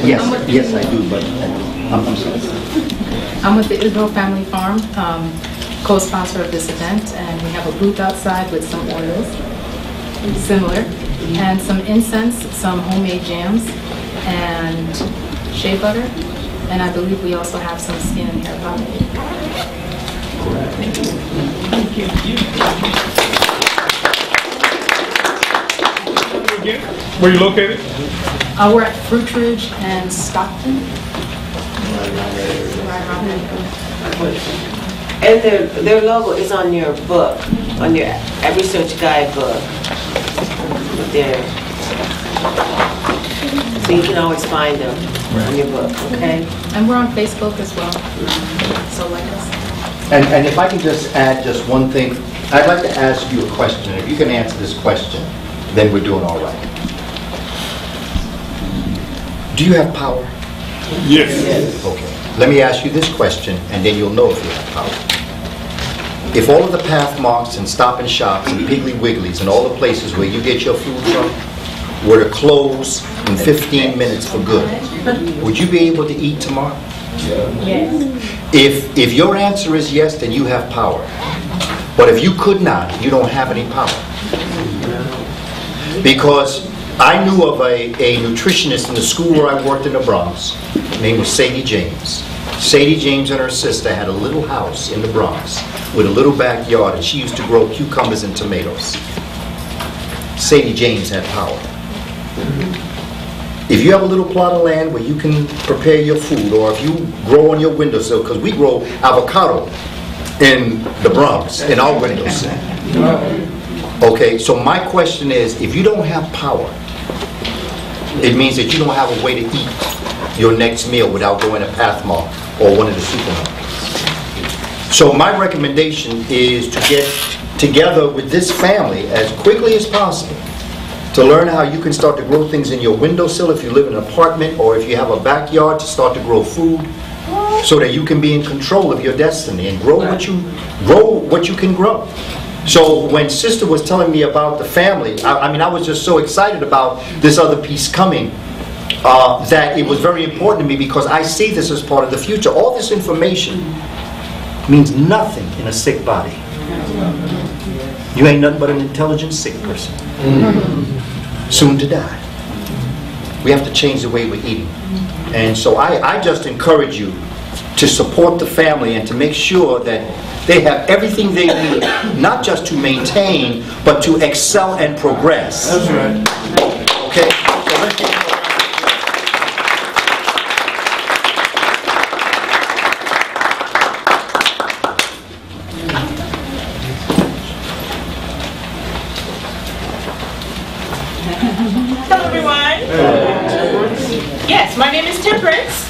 Yes, I do, but I'm sorry. I'm with the Israel Family Farm, co-sponsor of this event, and we have a booth outside with some oils, similar, and some incense, some homemade jams, and shea butter, and I believe we also have some skin and hair pomade. Thank you. Thank you. Where are you located? We're at Fruit Ridge and Stockton. And their logo is on your book, on your research guide book. There. So you can always find them on your book, okay? And we're on Facebook as well, so like us. And if I can just add just one thing, I'd like to ask you a question. If you can answer this question, then we're doing all right. Do you have power? Yes. Okay. Let me ask you this question, and then you'll know if you have power. If all of the path marks and Stop and Shops and Piggly Wigglies and all the places where you get your food from were to close in 15 minutes for good, would you be able to eat tomorrow? Yes. If your answer is yes, then you have power. But if you could not, you don't have any power. Because I knew of a nutritionist in the school where I worked in the Bronx. Her name was Sadie James. Sadie James and her sister had a little house in the Bronx with a little backyard, and she used to grow cucumbers and tomatoes. Sadie James had power. If you have a little plot of land where you can prepare your food, or if you grow on your windowsill, because we grow avocado in the Bronx, in our windowsill. Okay, so my question is, if you don't have power, it means that you don't have a way to eat your next meal without going to Pathmark or one of the supermarkets. So my recommendation is to get together with this family as quickly as possible to learn how you can start to grow things in your windowsill if you live in an apartment, or if you have a backyard, to start to grow food so that you can be in control of your destiny and grow what you can grow. So when Sister was telling me about the family, I mean, I was just so excited about this other piece coming that it was very important to me, because I see this as part of the future. All this information means nothing in a sick body. You ain't nothing but an intelligent sick person, soon to die. We have to change the way we're eating. And so I just encourage you to support the family and to make sure that they have everything they need, not just to maintain, but to excel and progress. That's right. Okay? So let's get Hello, everyone. Yes, my name is Temperance.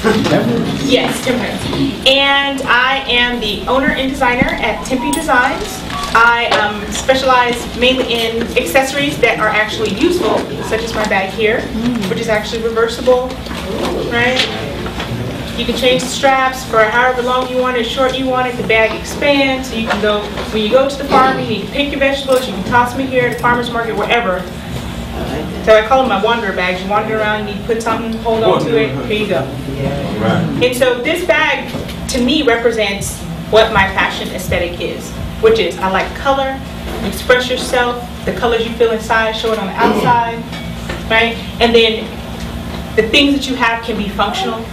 Yes, Temperance. And I am the owner and designer at Tempe Designs. I specialize mainly in accessories that are actually useful, such as my bag here, which is actually reversible, right? You can change the straps for however long you want it, short you want it. The bag expands, so you can go, when you go to the farm, you need to pick your vegetables, you can toss them in here at the farmer's market, wherever. So I call them my wanderer bags. You wander around, you need to put something, hold on to it, here you go. And so this bag, to me, represents what my fashion aesthetic is, which is I like color, express yourself, the colors you feel inside, show it on the outside, right? And then the things that you have can be functional,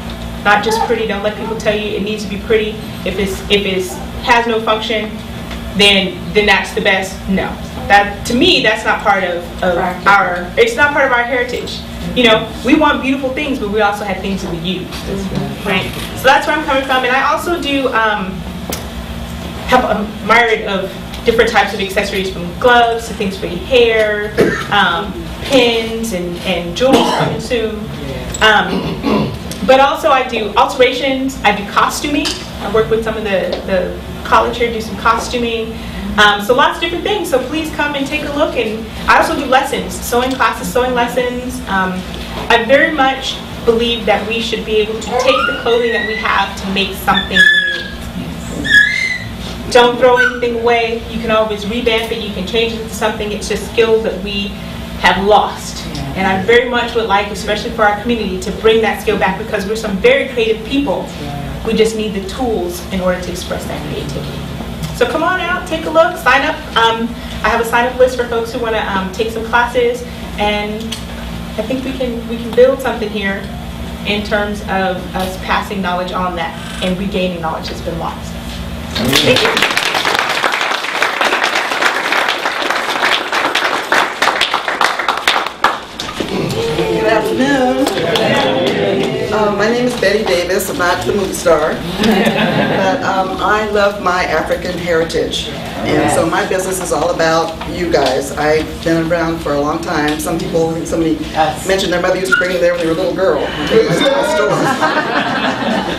not just pretty. Don't let people tell you it needs to be pretty. If it has no function, then that's the best. No. That, to me, that's not part of it's not part of our heritage. You know, we want beautiful things, but we also have things that we use, right? So that's where I'm coming from. And I also do have a myriad of different types of accessories, from gloves to things for your hair, pins and jewelry soon. But also I do alterations, I do costuming. I work with some of the college here, do some costuming. So lots of different things, so please come and take a look. And I also do lessons, sewing classes, sewing lessons. I very much believe that we should be able to take the clothing that we have to make something new. Don't throw anything away. You can always revamp it, you can change it to something. It's just skills that we have lost. And I very much would like, especially for our community, to bring that skill back because we're some very creative people. We just need the tools in order to express that creativity. So come on out, take a look, sign up. I have a sign-up list for folks who want to take some classes, and I think we can build something here in terms of us passing knowledge on that and regaining knowledge that's been lost. Thank you. Good afternoon. My name is Betty Davis. I'm not the movie star, but I love my African heritage. And so my business is all about you guys. I've been around for a long time. Somebody mentioned their mother used to bring them there when they were a little girl.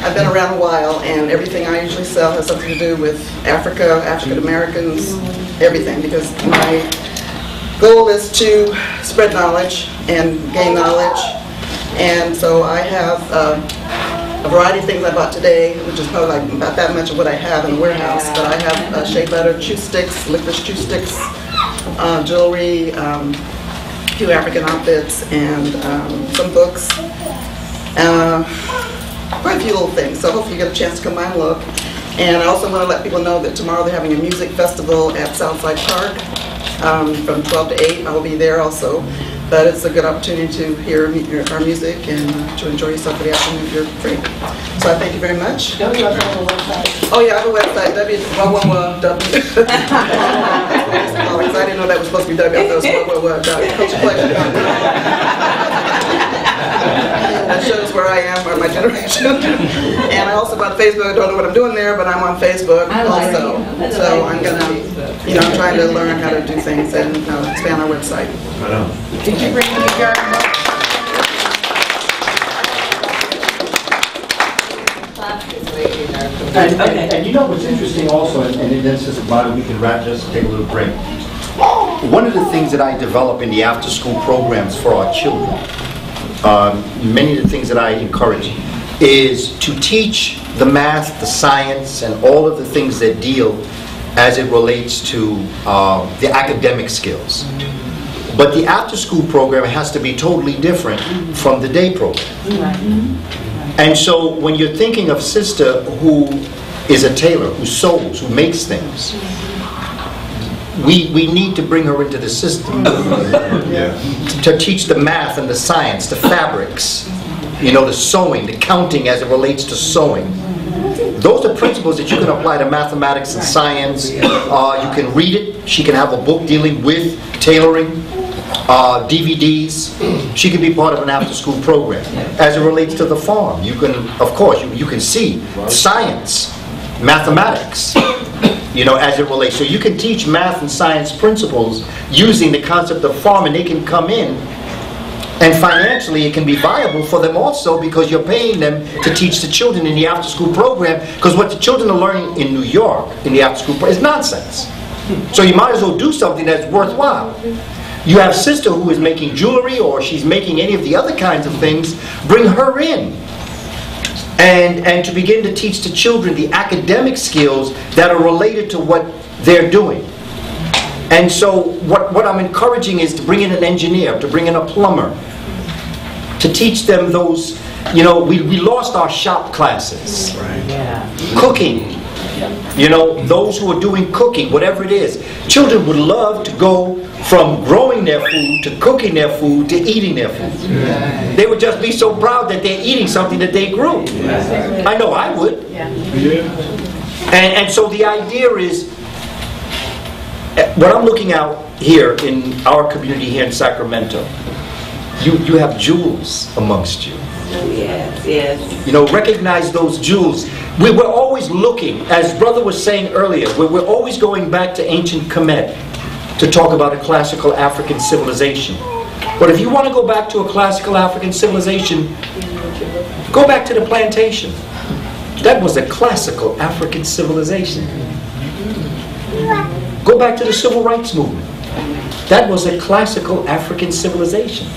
I've been around a while, and everything I usually sell has something to do with Africa, African Americans, everything, because my goal is to spread knowledge and gain knowledge. And so I have a variety of things I bought today, which is probably like about that much of what I have in the warehouse. But I have shea butter chew sticks, licorice chew sticks, jewelry, a few African outfits, and some books. Quite a few little things. So hopefully you get a chance to come by and look. And I also want to let people know that tomorrow they're having a music festival at Southside Park from 12 to 8. I will be there also. But it's a good opportunity to hear our music and to enjoy yourself for the afternoon if you're free. So I thank you very much. Oh yeah, I have a website, I didn't know that was supposed to be That shows where I am, or my generation. And I also got Facebook. I don't know what I'm doing there, but I'm on Facebook also. So I'm gonna, I'm trying to learn how to do things and expand our website. Did you bring the jar? And you know what's interesting also, and this is why we can just take a little break. One of the things that I develop in the after-school programs for our children, many of the things that I encourage, is to teach the math, the science, and all of the things that deal as it relates to the academic skills. But the after-school program has to be totally different from the day program. And so when you're thinking of sister who is a tailor, who sews, who makes things, we need to bring her into the system to teach the math and the science, the fabrics, the sewing, the counting as it relates to sewing. Those are principles that you can apply to mathematics and science. You can read it. She can have a book dealing with tailoring, DVDs. She can be part of an after-school program. As it relates to the farm, you can, of course, you can see science, mathematics, as it relates. So you can teach math and science principles using the concept of farm, and they can come in, and financially it can be viable for them also because you're paying them to teach the children in the after-school program, because what the children are learning in New York in the after-school program is nonsense. So you might as well do something that's worthwhile. You have sister who is making jewelry, or she's making any of the other kinds of things, bring her in. And to begin to teach the children the academic skills that are related to what they're doing. And so what I'm encouraging is to bring in an engineer, to bring in a plumber, to teach them those, we lost our shop classes. Cooking. Those who are doing cooking, whatever it is. Children would love to go from growing their food to cooking their food to eating their food. They would just be so proud that they're eating something that they grew. I know I would. And so the idea is, what I'm looking out here in our community here in Sacramento, you have jewels amongst you. Yes. Recognize those jewels. We're always looking, as Brother was saying earlier, we're always going back to ancient Kamane to talk about a classical African civilization. But if you want to go back to a classical African civilization, go back to the plantation. That was a classical African civilization. Go back to the civil rights movement. That was a classical African civilization.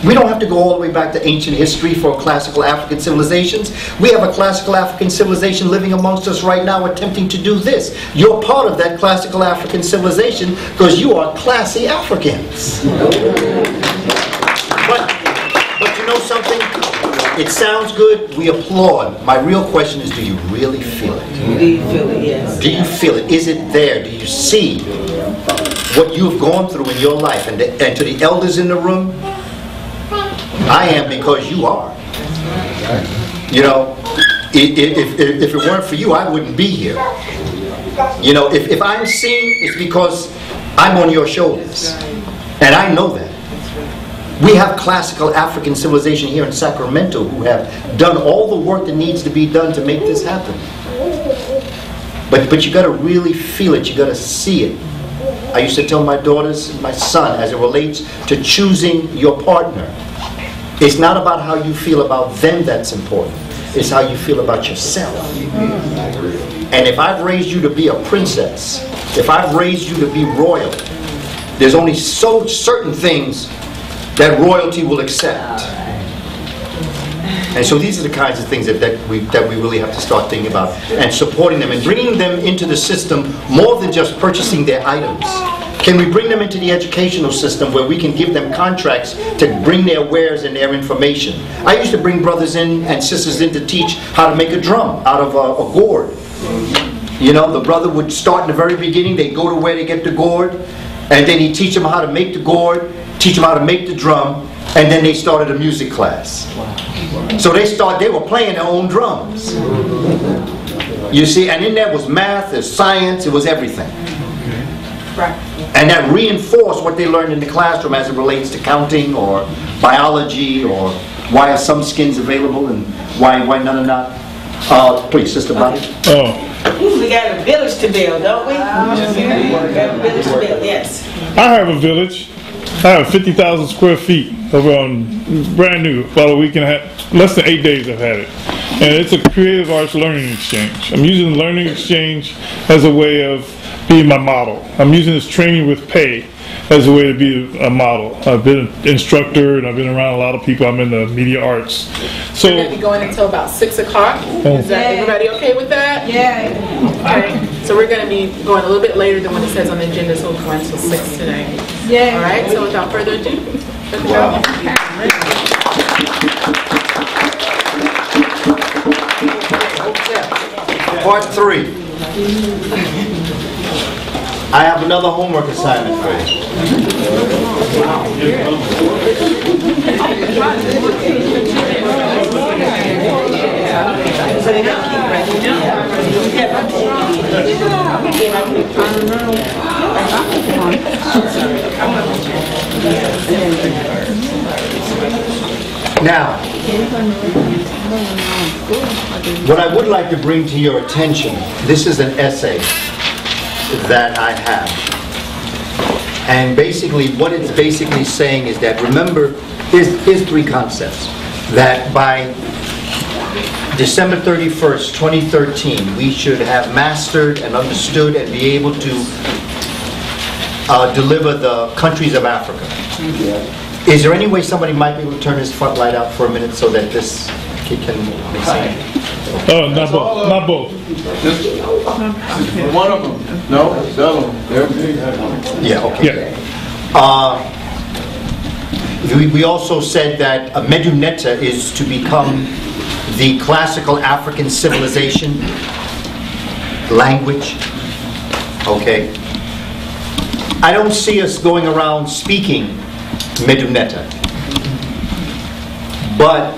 We don't have to go all the way back to ancient history for classical African civilizations. We have a classical African civilization living amongst us right now attempting to do this. You're part of that classical African civilization because you are classy Africans. But you know something? It sounds good, we applaud. My real question is, do you really feel it? Do you feel it? Yes. Do you feel it? Is it there? Do you see what you've gone through in your life? And to the elders in the room, I am because you are. You know, if it weren't for you, I wouldn't be here. You know, if I'm seen, it's because I'm on your shoulders. And I know that. We have classical African civilization here in Sacramento who have done all the work that needs to be done to make this happen. But you got to really feel it. You got to see it. I used to tell my daughters, my son, as it relates to choosing your partner, it's not about how you feel about them that's important. It's how you feel about yourself. And if I've raised you to be a princess, if I've raised you to be royal, there's only so certain things that royalty will accept. And so these are the kinds of things that we really have to start thinking about and supporting them and bringing them into the system more than just purchasing their items. Can we bring them into the educational system where we can give them contracts to bring their wares and their information? I used to bring brothers in and sisters in to teach how to make a drum out of a gourd. You know, the brother would start in the very beginning, they'd go to where they get the gourd, and then he'd teach them how to make the gourd, teach them how to make the drum, and then they started a music class. So they were playing their own drums. You see, and in there was math, there's science, it was everything. And that reinforced what they learned in the classroom as it relates to counting or biology or why are some skins available and why none are not. Please, Sister Bobby. We got a village to build, don't we? We got a village to build, yes. I have a village. I have 50,000 square feet over on brand new, about a week and a half, less than 8 days I've had it. And it's a creative arts learning exchange. I'm using learning exchange as a way of being my model. I'm using this training with pay as a way to be a model. I've been an instructor and I've been around a lot of people. I'm in the media arts. So we're going to be going until about 6 o'clock. Is that everybody okay with that? Yeah. Okay. So we're going to be going a little bit later than what it says on the agenda, so we're going until 6 today. Yeah. All right. So without further ado, wow. Part 3. I have another homework assignment for you. Now, what I would like to bring to your attention, this is an essay that I have. And basically, what it's basically saying is that, remember, here's 3 concepts. That by December 31st, 2013, we should have mastered and understood and be able to deliver the countries of Africa. Is there any way somebody might be able to turn this front light out for a minute so that this kid can be seen? Not both. Not both. Just one of them. No, the other one. Yeah, okay. Yeah. We also said that Medunetta is to become the classical African civilization language. Okay. I don't see us going around speaking Medunetta. But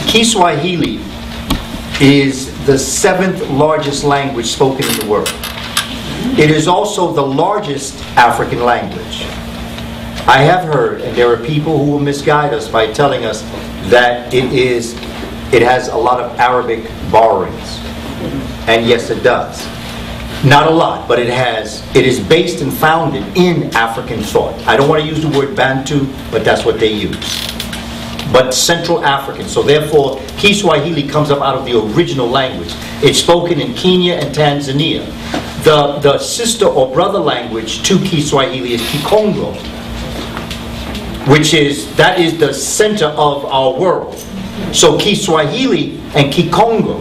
Kiswahili is the 7th largest language spoken in the world. It is also the largest African language. I have heard, and there are people who will misguide us by telling us that it has a lot of Arabic borrowings. And yes, it does. Not a lot, but it is based and founded in African thought. I don't want to use the word Bantu, but that's what they use. But Central African. So therefore, Kiswahili comes up out of the original language. It's spoken in Kenya and Tanzania. The sister or brother language to Kiswahili is Kikongo. that is the center of our world. So Kiswahili and Kikongo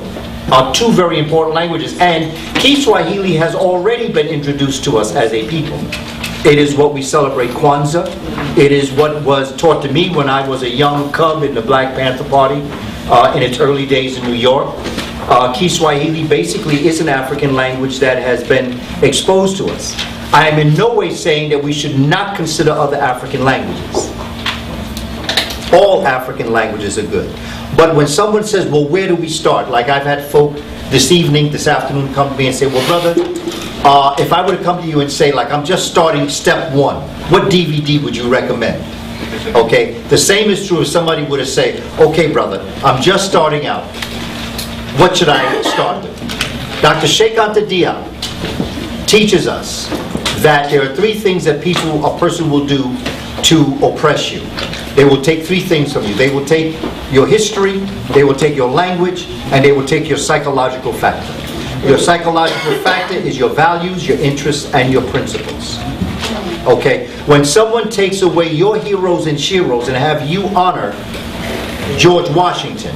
are two very important languages, and Kiswahili has already been introduced to us as a people. It is what we celebrate Kwanzaa. It is what was taught to me when I was a young cub in the Black Panther Party in its early days in New York. Kiswahili basically is an African language that has been exposed to us. I am in no way saying that we should not consider other African languages. All African languages are good. But when someone says, well, where do we start? Like I've had folk this afternoon come to me and say, well, brother, if I were to come to you and say, like, I'm just starting step 1, what DVD would you recommend? Okay, the same is true if somebody were to say, okay, brother, I'm just starting out. What should I start with? Dr. Sheikh Anta Diop teaches us that there are 3 things that a person will do to oppress you. They will take 3 things from you. They will take your history, they will take your language, and they will take your psychological factor. Your psychological factor is your values, your interests, and your principles. Okay? When someone takes away your heroes and sheroes and have you honor George Washington,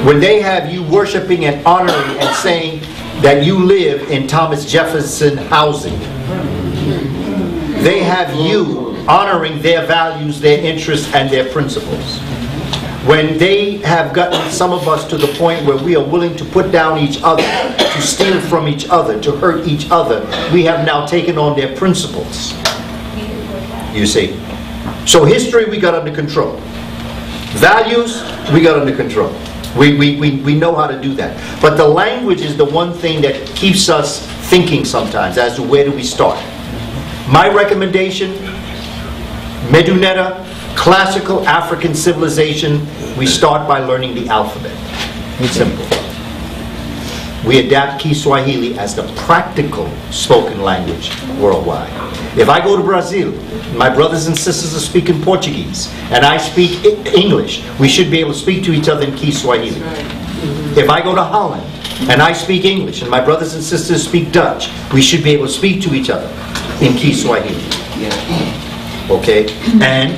when they have you worshiping and honoring and saying that you live in Thomas Jefferson housing, they have you honoring their values, their interests, and their principles. When they have gotten some of us to the point where we are willing to put down each other, to steal from each other, to hurt each other, we have now taken on their principles. You see? So history we got under control. Values we got under control. We know how to do that. But the language is the one thing that keeps us thinking sometimes as to where do we start. My recommendation, Medunetta, classical African civilization, we start by learning the alphabet. It's simple. We adapt Kiswahili as the practical spoken language worldwide. If I go to Brazil, my brothers and sisters are speaking Portuguese, and I speak English, we should be able to speak to each other in Kiswahili. If I go to Holland, and I speak English, and my brothers and sisters speak Dutch, we should be able to speak to each other in Kiswahili. Okay? And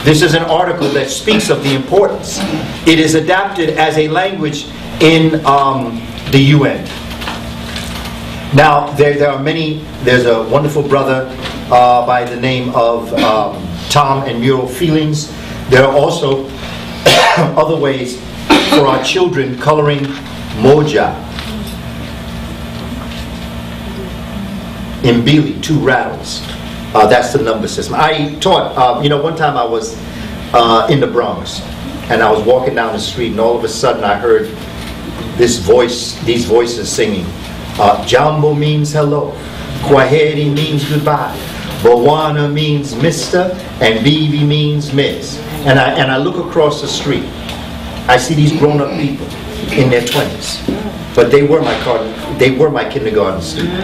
this is an article that speaks of the importance. It is adapted as a language in the UN. Now, there are many, there's a wonderful brother by the name of Tom and Mural Feelings. There are also other ways for our children coloring moja. Mbili, 2 rattles. That's the number system. I taught, one time I was in the Bronx, and I was walking down the street, and all of a sudden I heard these voices singing. Jambo means hello, Kwaheri means goodbye, Bawana means Mr., and Bibi means Miss. And I look across the street. I see these grown-up people in their 20s, but they were my kindergarten students.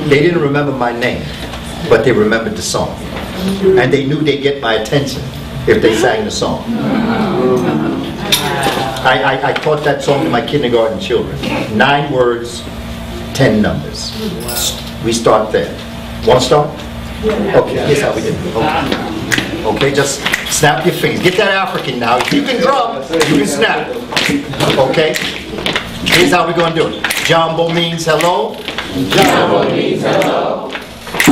They didn't remember my name, but they remembered the song. And they knew they'd get my attention if they sang the song. I taught that song to my kindergarten children. 9 words, 10 numbers. We start there. Want to start? Okay, here's how we do it. Okay, just snap your fingers. Get that African now. If you can drum, you can snap. Okay? Here's how we're going to do it. Jambo means hello. Jambo means hello.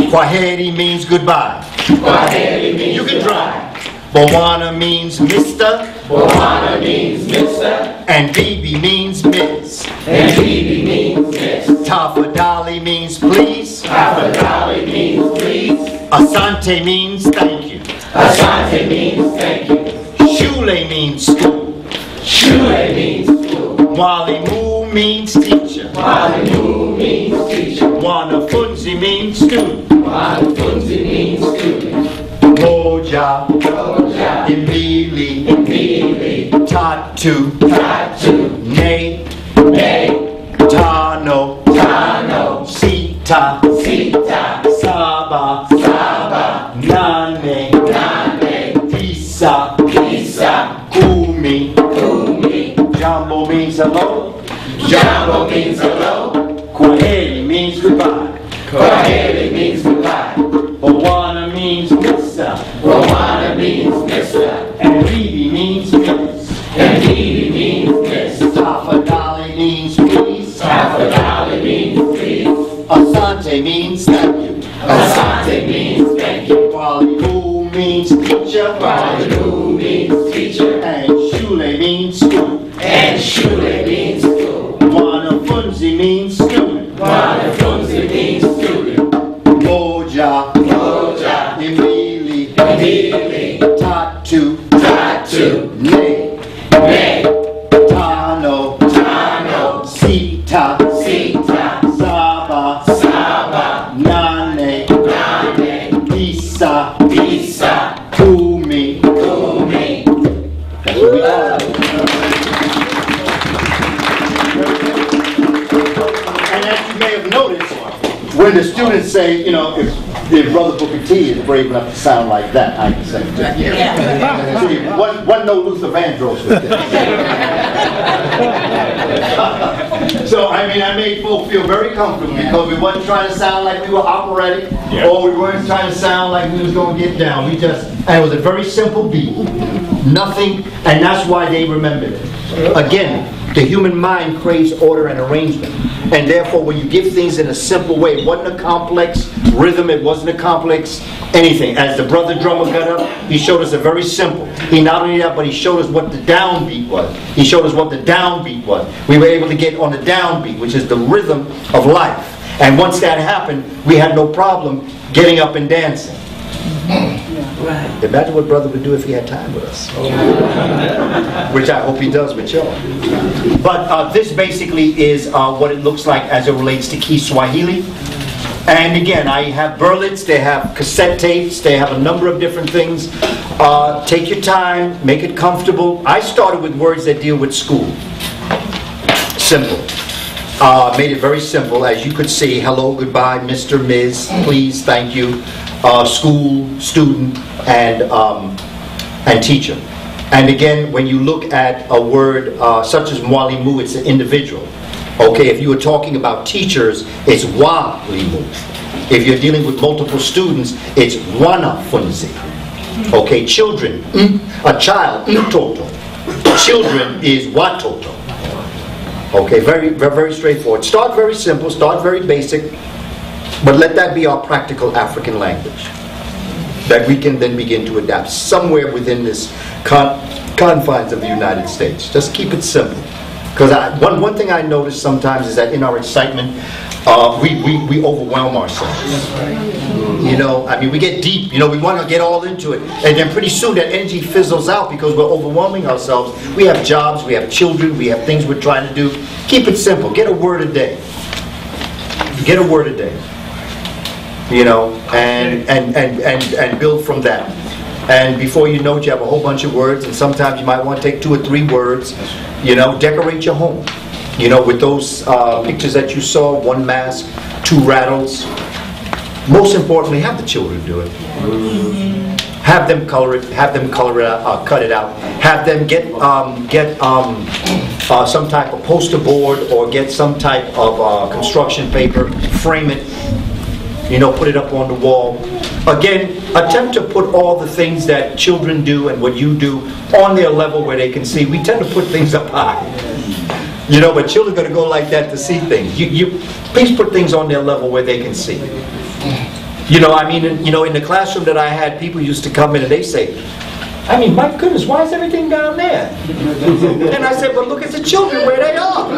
Kwaheri means goodbye. Kwaheri means you can drum. Bawana means Mr. Bawana means Mr. And Bibi means Miss. And Bibi means Miss. Tafadali means please. Tafadali means please. Asante means thank you. Asante means thank you. Shule means school. Shule means school. Mwalimu means teacher. Mwalimu means teacher. Wanafunzi means student. Wanafunzi means student. Moja, Moja, Mbili, Mbili, Tatu, Tatu, Ne, Ne, Tano, Tano, Sita, Sita, Saba, Saba, Nane, Nane, Tisa, Tisa, Kumi, Kumi. Jambo means hello. Jambo means hello. Kwaheri means goodbye. Kwaheri means goodbye. Rwanda means Mr. Rwanda means Mr. And Bibi means Miss. And Bibi means Miss. Tafadali means please. Tafadali means please. Asante means thank you. Asante means thank you. Walimu means teacher. Walimu means teacher. And Shule means school. And Shule means school. Mwanafunzi means student. Mwanafunzi means student. Moja. Moja. Emili. Emili. Tatu. Tatu. Ne. Ne. Tano. Tano. Sita. Sita. Saba. Saba. Nane. Nane. Tisa. Tisa. Kumi. Kumi. That's what we are. And as you may have noticed, when the students say, you know, if Brother Booker T is brave enough to sound like that, I can say it. Yeah. See, one no Luther Vandross with this. So, I mean, I made folks feel very comfortable because we wasn't trying to sound like we were operatic, or we weren't trying to sound like we was going to get down. And it was a very simple beat. Nothing, and that's why they remembered it. Again, the human mind craves order and arrangement. And therefore, when you give things in a simple way, it wasn't a complex rhythm, it wasn't a complex anything. As the brother drummer got up, he showed us a very simple. He not only that, but he showed us what the downbeat was. He showed us what the downbeat was. We were able to get on the downbeat, which is the rhythm of life. And once that happened, we had no problem getting up and dancing. Right. Imagine what brother would do if he had time with us. Which I hope he does with y'all. But this basically is what it looks like as it relates to Kiswahili. And again, I have burlets, they have cassette tapes, they have a number of different things. Take your time, make it comfortable. I started with words that deal with school. Simple. Made it very simple. As you could see, hello, goodbye, Mr., Ms., please, thank you. School, student, and teacher. And again, when you look at a word such as mwalimu, it's an individual. Okay, if you were talking about teachers, it's walimu. If you're dealing with multiple students, it's wanafunzi. Okay, children, a child, mtoto. Children is watoto. Okay, very, very, very straightforward. Start very simple, start very basic. But let that be our practical African language that we can then begin to adapt somewhere within this confines of the United States. Just keep it simple. Because one thing I notice sometimes is that in our excitement, we overwhelm ourselves. You know, I mean, we get deep. You know, we want to get all into it. And then pretty soon that energy fizzles out because we're overwhelming ourselves. We have jobs, we have children, we have things we're trying to do. Keep it simple. Get a word a day. Get a word a day. You know, and build from that. And before you know it, you have a whole bunch of words, and sometimes you might want to take 2 or 3 words. You know, decorate your home. You know, with those pictures that you saw, 1 mask, 2 rattles. Most importantly, have the children do it. Have them color it. Have them color it out, cut it out. Have them get some type of poster board or get some type of construction paper. Frame it. You know, put it up on the wall. Again, attempt to put all the things that children do and what you do on their level where they can see. We tend to put things up high. You know, but children are going to go like that to see things. Please put things on their level where they can see. You know, I mean, in the classroom that I had, people used to come in and they say, I mean, my goodness, why is everything down there? And I said, well, look at the children where they are.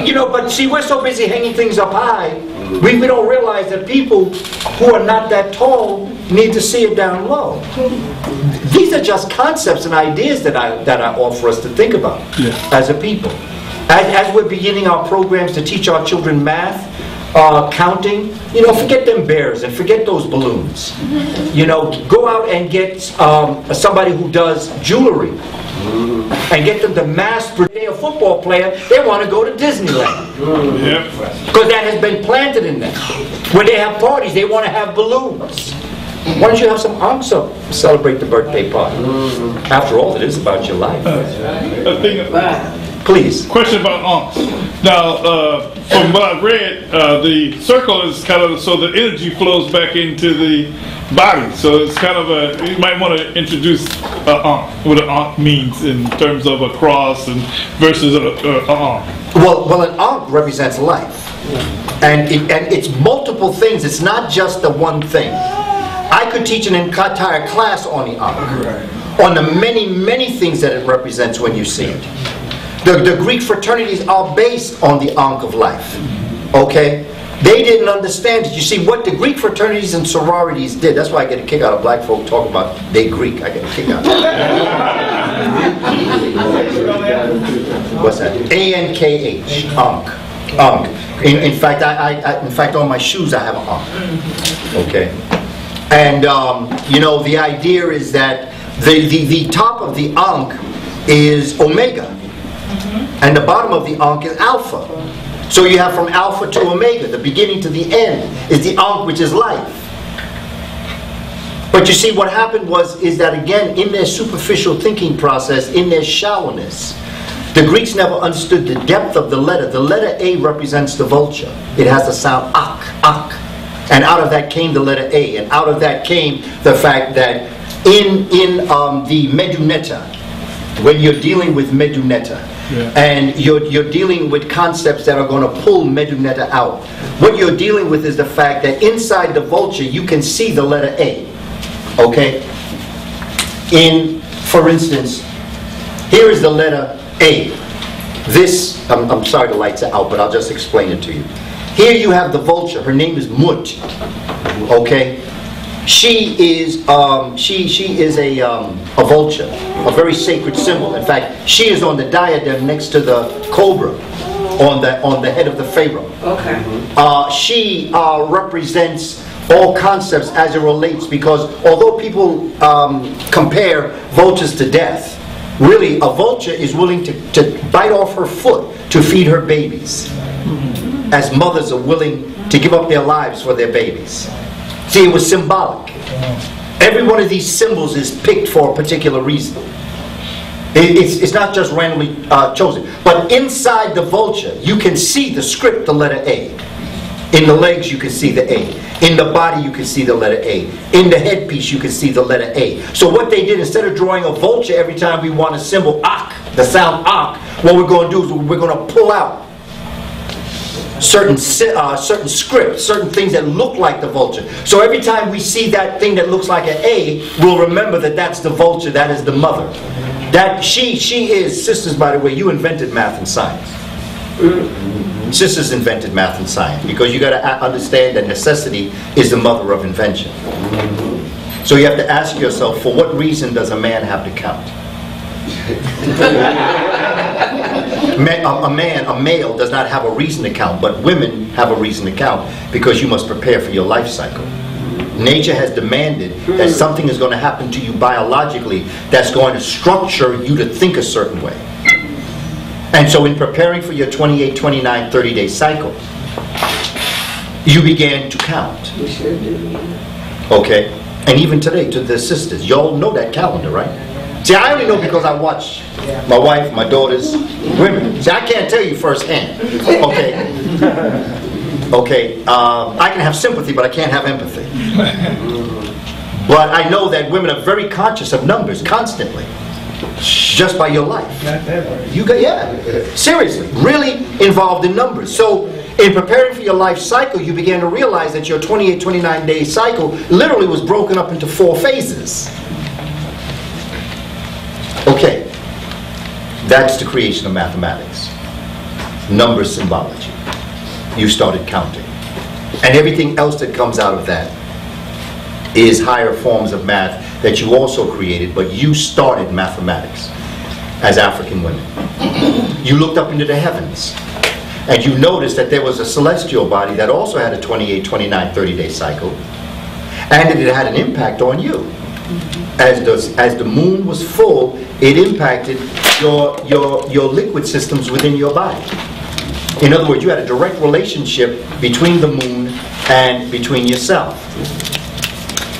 You know, but see, we're so busy hanging things up high, we don't realize that people who are not that tall need to see it down low. These are just concepts and ideas that I offer us to think about as a people. As we're beginning our programs to teach our children math, counting, you know, forget them bears and forget those balloons. You know, go out and get somebody who does jewelry and get them to mass produce a football player. They want to go to Disneyland because that has been planted in them. When they have parties, they want to have balloons. Why don't you have some answer celebrate the birthday party? After all, it is about your life. Please. Question about aunts. Now, from what I've read, the circle is kind of so the energy flows back into the body. So it's kind of you might want to introduce aunt, what an aunt means in terms of a cross and versus an aunt. Well, an ankh represents life. And it's multiple things. It's not just the one thing. I could teach an entire class on the ankh, on the many, many things that it represents when you see it. The Greek fraternities are based on the ankh of life. Okay? They didn't understand it. You see, what the Greek fraternities and sororities did, that's why I get a kick out of black folk talking about they Greek. I get a kick out of that. What's that? A-N-K-H. Ankh. Ankh. In fact, in fact, on my shoes I have an ankh. Okay? And, you know, the idea is that the top of the ankh is omega. And the bottom of the ankh is alpha. So you have from alpha to omega, the beginning to the end is the ankh, which is life. But you see, what happened is that again, in their superficial thinking process, in their shallowness, the Greeks never understood the depth of the letter. The letter A represents the vulture. It has the sound ak, ak. And out of that came the letter A. And out of that came the fact that in the medunetta, when you're dealing with medunetta, and you're dealing with concepts that are going to pull medunetta out, what you're dealing with is the fact that inside the vulture you can see the letter A. Okay? For instance, here is the letter A. This, I'm sorry the lights are out, but I'll just explain it to you. Here you have the vulture. Her name is Mut. Okay? She is a vulture, a very sacred symbol. In fact, she is on the diadem next to the cobra on the head of the pharaoh. Okay. She represents all concepts as it relates, because although people compare vultures to death, really a vulture is willing to bite off her foot to feed her babies, as mothers are willing to give up their lives for their babies. See, it was symbolic. Every one of these symbols is picked for a particular reason. It's not just randomly chosen. But inside the vulture, you can see the script, the letter A. In the legs, you can see the A. In the body, you can see the letter A. In the headpiece, you can see the letter A. So what they did, instead of drawing a vulture every time we want a symbol, ak, the sound ak, what we're going to do is we're going to pull out certain scripts, certain things that look like the vulture. So every time we see that thing that looks like an A, we'll remember that that's the vulture, that is the mother. That she is, sisters, by the way, you invented math and science. Sisters invented math and science, because you got to understand that necessity is the mother of invention. So you have to ask yourself, for what reason does a man have to count? A male does not have a reason to count, but women have a reason to count, because you must prepare for your life cycle. Nature has demanded that something is going to happen to you biologically that's going to structure you to think a certain way. And so in preparing for your 28, 29, 30-day cycle, you began to count. Okay? And even today, to the sisters, y'all know that calendar, right? See, I only know because I watch my wife, my daughters, women. See, I can't tell you firsthand. Okay? Okay, I can have sympathy, but I can't have empathy. But I know that women are very conscious of numbers constantly, just by your life. You got, yeah, seriously, really involved in numbers. So in preparing for your life cycle, you began to realize that your 28, 29-day cycle literally was broken up into 4 phases. Okay, that's the creation of mathematics. Number symbology. You started counting. And everything else that comes out of that is higher forms of math that you also created, but you started mathematics as African women. You looked up into the heavens, and you noticed that there was a celestial body that also had a 28, 29, 30-day cycle, and that it had an impact on you. As the moon was full, it impacted your liquid systems within your body. In other words, you had a direct relationship between the moon and between yourself.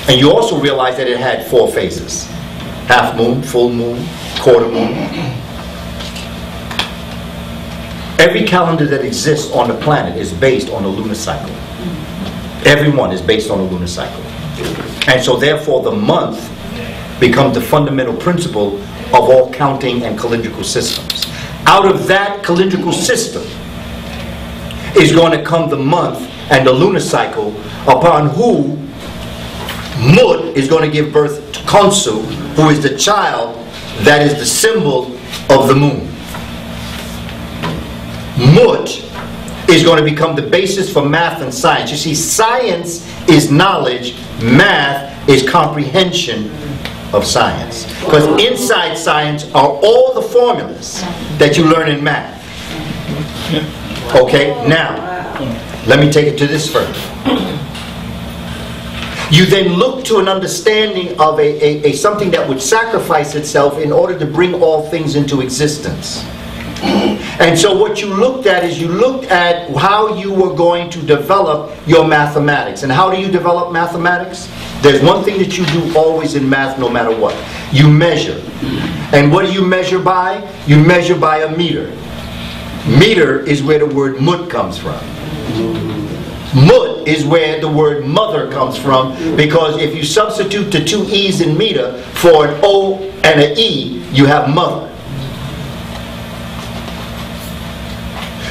And you also realized that it had 4 phases. Half moon, full moon, quarter moon. Every calendar that exists on the planet is based on a lunar cycle. Everyone is based on a lunar cycle. And so therefore the month becomes the fundamental principle of all counting and calendrical systems. Out of that calendrical system is going to come the month and the lunar cycle, upon who Mut is going to give birth to Khonsu, who is the child that is the symbol of the moon. Mut is going to become the basis for math and science. You see, science is knowledge, math is comprehension of science. Because inside science are all the formulas that you learn in math. Okay, now, let me take it to this further. You then look to an understanding of a something that would sacrifice itself in order to bring all things into existence. And so what you looked at is you looked at how you were going to develop your mathematics. And how do you develop mathematics? There's one thing that you do always in math no matter what. You measure. And what do you measure by? You measure by a meter. Meter is where the word mut comes from. Mut is where the word mother comes from, because if you substitute the two E's in meter for an O and an E, you have mother.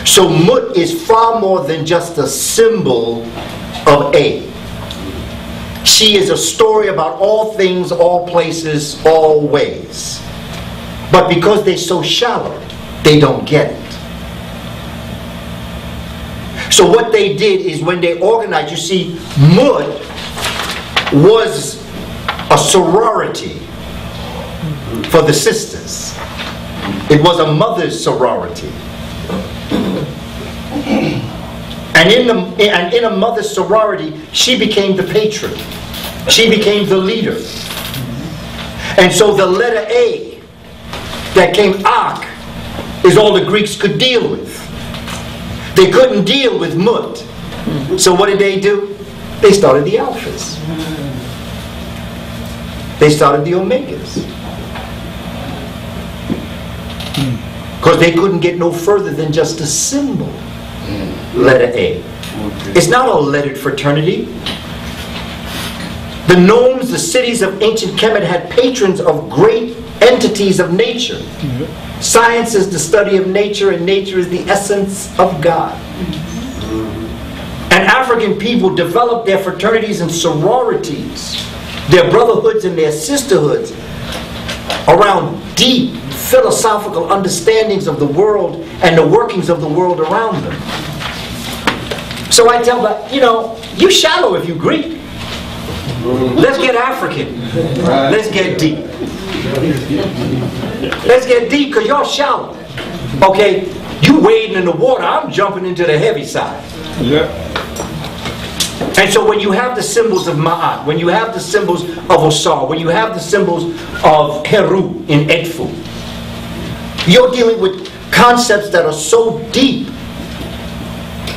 So Mut is far more than just a symbol of A. She is a story about all things, all places, all ways. But because they're so shallow, they don't get it. So what they did is when they organized, you see, Mut was a sorority for the sisters. It was a mother's sorority. And in a mother's sorority, she became the patron. She became the leader. And so the letter A that came Ak is all the Greeks could deal with. They couldn't deal with Mut. So what did they do? They started the alphas. They started the omegas. Because they couldn't get no further than just a symbol. Letter A. It's not a lettered fraternity. The nomes, the cities of ancient Kemet had patrons of great entities of nature. Science is the study of nature, and nature is the essence of God. And African people developed their fraternities and sororities, their brotherhoods and their sisterhoods, around deep philosophical understandings of the world and the workings of the world around them. So I tell them, you shallow if you Greek. Let's get African. Let's get deep. Let's get deep, because y'all shallow. Okay, you wading in the water, I'm jumping into the heavy side. Yeah. And so when you have the symbols of Ma'at, when you have the symbols of Osar, when you have the symbols of Heru in Edfu, you're dealing with concepts that are so deep.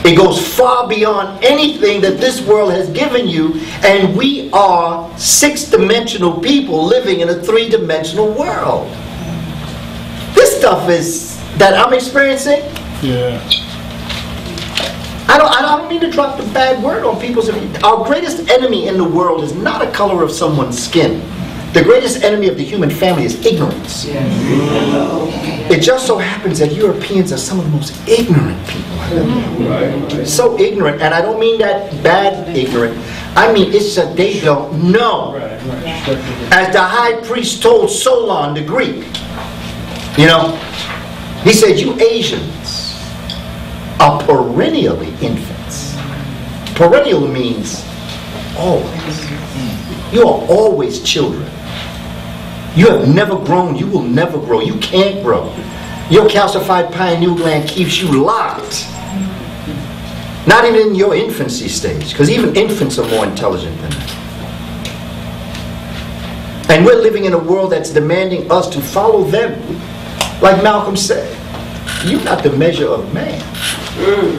It goes far beyond anything that this world has given you, and we are six-dimensional people living in a three-dimensional world. This stuff is that I'm experiencing. Yeah. I don't mean to drop the bad word on people's. Our greatest enemy in the world is not a color of someone's skin. The greatest enemy of the human family is ignorance. Yes. It just so happens that Europeans are some of the most ignorant people. Right. So ignorant, and I don't mean that bad ignorant. I mean it's that they don't know. As the high priest told Solon, the Greek, he said, "You Asians are perennially infants." Perennial means always. You are always children. You have never grown. You will never grow. You can't grow. Your calcified pineal gland keeps you locked. Not even in your infancy stage, because even infants are more intelligent than that. And we're living in a world that's demanding us to follow them. Like Malcolm said, you're not the measure of man.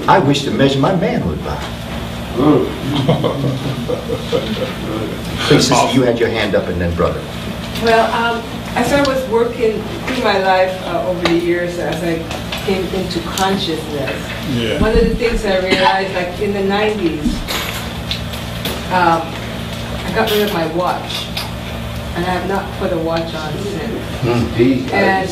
I wish to measure my manhood by. Please, sister, you had your hand up, and then brother. Well, as I was working through my life over the years, as I came into consciousness. Yeah. One of the things I realized, like in the 90s, I got rid of my watch, and I have not put a watch on since. And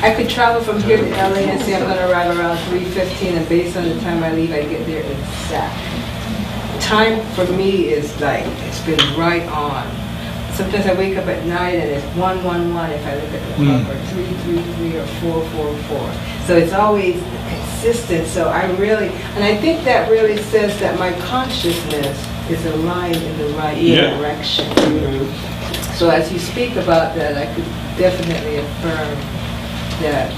I could travel from here to LA and say I'm going to arrive around 3:15, and based on the time I leave, I get there exact. Time for me is like, it's been right on. Sometimes I wake up at night and it's 1:11 if I look at the clock, or 3:33 or 4:44. So it's always consistent. So I really, and I think that really says that my consciousness is aligned in the right direction. So as you speak about that, I could definitely affirm that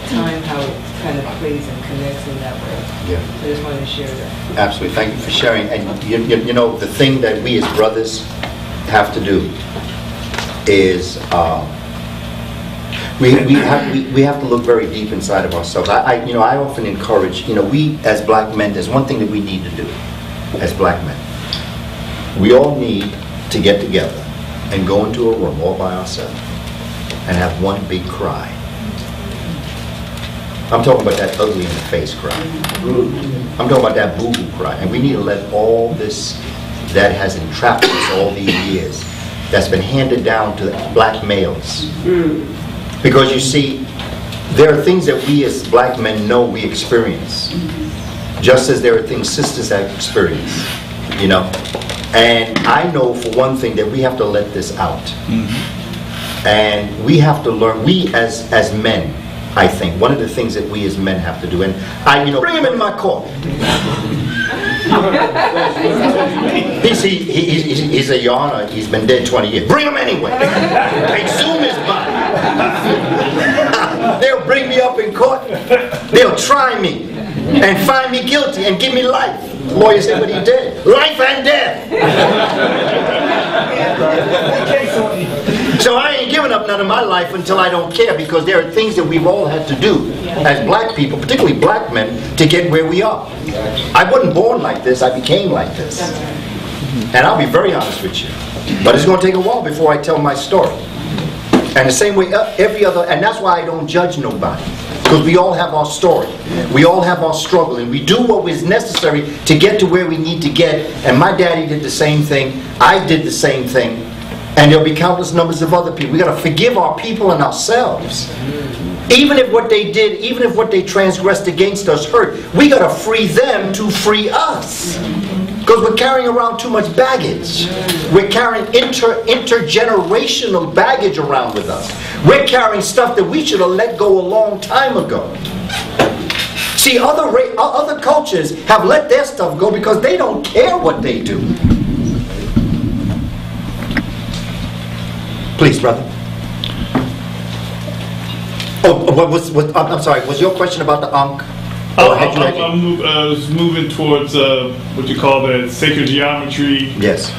time, how it kind of plays and connects in that way. Yeah. So I just wanted to share that. Absolutely. Thank you for sharing. And you know, the thing that we as brothers have to do is we have to look very deep inside of ourselves. I often encourage, we as black men, there's one thing that we need to do as black men. We all need to get together and go into a room all by ourselves and have one big cry. I'm talking about that ugly in the face cry. I'm talking about that boo-boo cry. And we need to let all this that has entrapped us all these years, that's been handed down to black males. Because you see, there are things that we as black men know we experience, just as there are things sisters have experienced, And I know for one thing that we have to let this out. And we have to learn, we as men, I think, one of the things that we as men have to do, and bring him in my court. He's a yarner. He's been dead 20 years. Bring him anyway. Exhume his body. They'll bring me up in court. They'll try me and find me guilty and give me life. The lawyer said what he did. Life and death. So I ain't giving up none of my life until I don't care, because there are things that we've all had to do as black people, particularly black men, to get where we are. I wasn't born like this, I became like this. And I'll be very honest with you. But it's going to take a while before I tell my story. And the same way every other, and that's why I don't judge nobody. Because we all have our story. We all have our struggle, and we do what is necessary to get to where we need to get. And my daddy did the same thing. I did the same thing. And there'll be countless numbers of other people. We got to forgive our people and ourselves. Even if what they did, even if what they transgressed against us hurt, we got to free them to free us. Because we're carrying around too much baggage. We're carrying intergenerational baggage around with us. We're carrying stuff that we should have let go a long time ago. See, other cultures have let their stuff go because they don't care what they do. Please, brother. I'm sorry, was your question about the Ankh? I was moving towards what you call the sacred geometry. Yes.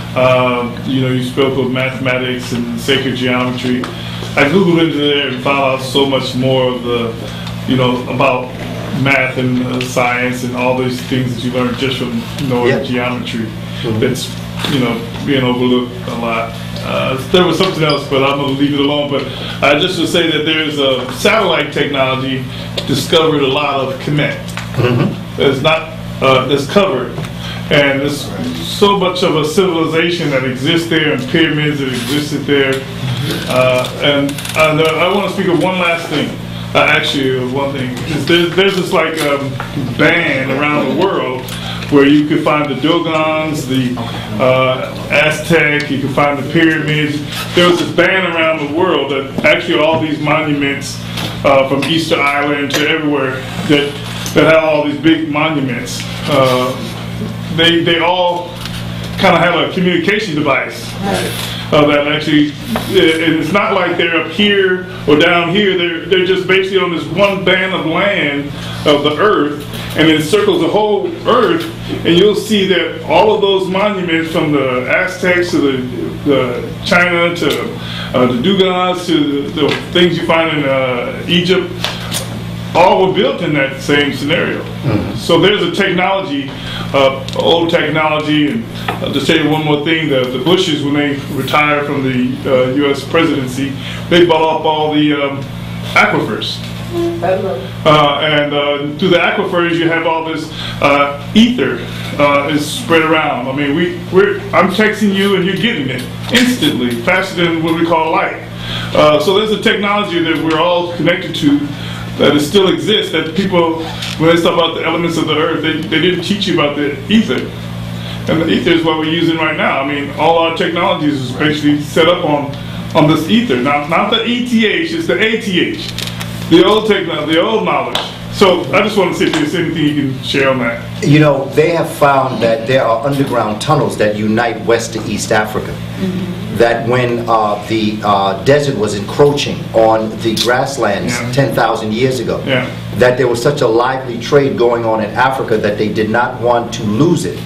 You spoke of mathematics and sacred geometry. I Googled into there and found out so much more of the, about math and science and all these things that you learn just from knowing geometry. That's, being overlooked a lot. There was something else, but I'm going to leave it alone. But just to say that there's a satellite technology discovered a lot of Kamane. That's not that's covered, and there's so much of a civilization that exists there, and pyramids that existed there. And I want to speak of one last thing. Actually, one thing. There's this band around the world where you could find the Dogons, the Aztec, you could find the pyramids. There was this band around the world that actually all these monuments from Easter Island to everywhere that had all these big monuments. They all kind of have a communication device. That actually, it's not like they're up here or down here. They're just basically on this one band of land of the earth, and it circles the whole earth, and you'll see that all of those monuments, from the Aztecs to the China to the Dugons to the things you find in Egypt, all were built in that same scenario. So there's a technology, old technology, and to tell you one more thing, the Bushes, when they retired from the U.S. presidency, they bought up all the aquifers. And through the aquifers, you have all this ether is spread around. I mean, I'm texting you and you're getting it instantly, faster than what we call light. So there's a technology that we're all connected to that it still exists, that people, when they talk about the elements of the earth, they didn't teach you about the ether. And the ether is what we're using right now. I mean, all our technologies is basically set up on this ether. Now, not the ETH, it's the ATH. The old technology, the old knowledge. So I just want to see if there's anything you can share on that. You know, they have found that there are underground tunnels that unite West to East Africa. That when the desert was encroaching on the grasslands 10,000 years ago, that there was such a lively trade going on in Africa that they did not want to lose it,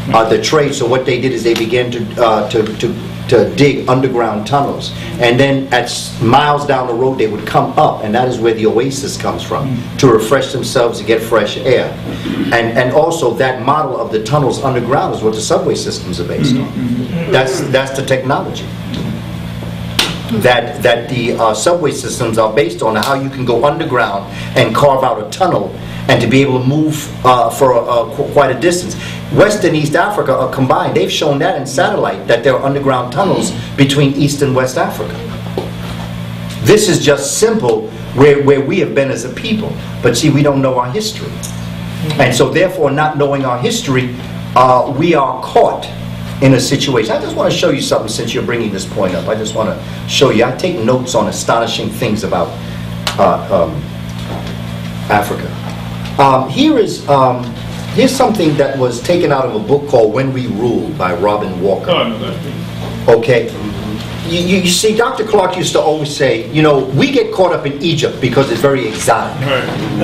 the trade. So what they did is they began to dig underground tunnels, and then at miles down the road they would come up, and that is where the oasis comes from, to refresh themselves, to get fresh air. And also that model of the tunnels underground is what the subway systems are based on. That's the technology that the subway systems are based on, how you can go underground and carve out a tunnel and to be able to move for quite a distance. West and East Africa are combined. They've shown that in satellite, that there are underground tunnels between East and West Africa. This is just simple where we have been as a people. But see, we don't know our history. And so therefore, not knowing our history, we are caught in a situation. I just want to show you something since you're bringing this point up. I just want to show you. I take notes on astonishing things about Africa. Here's something that was taken out of a book called When We Rule by Robin Walker. Okay. You see, Dr. Clark used to always say, you know, we get caught up in Egypt because it's very exotic.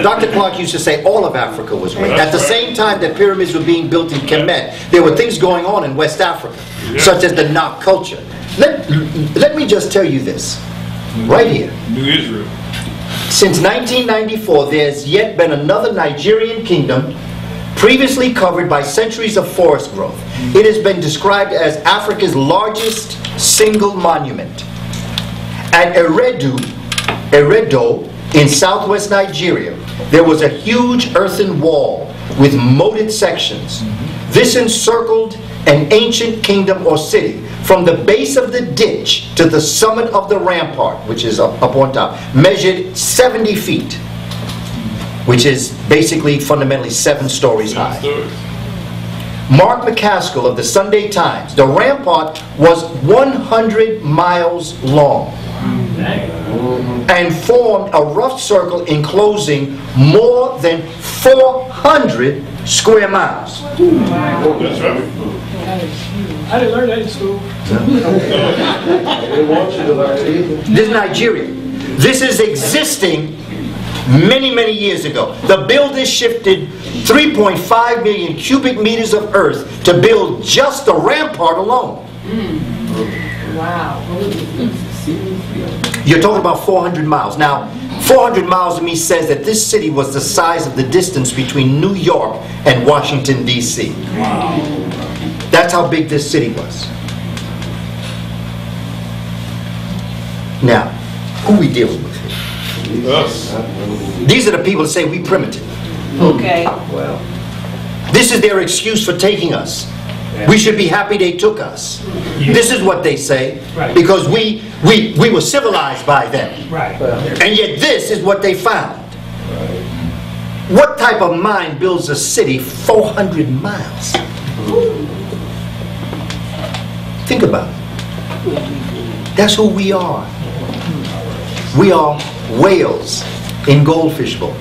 Dr. Clark used to say all of Africa was great. At the same time that pyramids were being built in Kamane, there were things going on in West Africa, such as the Nok culture. Let me just tell you this, right here. New Israel. Since 1994, there's yet been another Nigerian kingdom previously covered by centuries of forest growth. It has been described as Africa's largest single monument. At Eredo in southwest Nigeria, there was a huge earthen wall with moated sections. This encircled an ancient kingdom or city. From the base of the ditch to the summit of the rampart, which is up on top, measured 70 feet, which is basically fundamentally 7 stories high. Mark McCaskill of the Sunday Times, the rampart was 100 miles long and formed a rough circle enclosing more than 400 square miles. That's right. I didn't learn that in school. They want you to learn it. This is Nigeria. This is existing many, many years ago. The builders shifted 3.5 million cubic meters of earth to build just the rampart alone. Wow. You're talking about 400 miles. Now, 400 miles to me says that this city was the size of the distance between New York and Washington, D.C. Wow. That's how big this city was. Now, who we dealing with here? Us. These are the people that say we primitive. Okay. Well. This is their excuse for taking us. We should be happy they took us. This is what they say, because we were civilized by them. Right. And yet this is what they found. What type of mind builds a city 400 miles? Think about it. That's who we are. We are whales in goldfish bowls.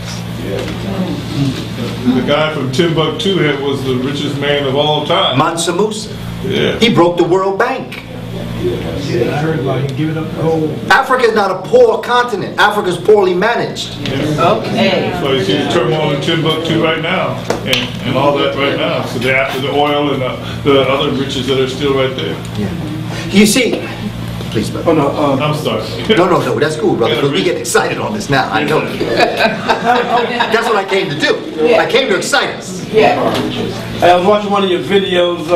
The guy from Timbuktu was the richest man of all time. Mansa Musa. Yeah. He broke the World Bank. Yeah, I heard about him giving up gold. Africa is not a poor continent. Africa is poorly managed. Okay. So you see the turmoil in Timbuktu right now, and all that right now. So they're after the oil and the other riches that are still right there. You see, please, brother. Oh, no, I'm sorry. No, that's cool, brother, because we get excited on this now. I know. That's what I came to do. I came to excite us. Yeah. I was watching one of your videos,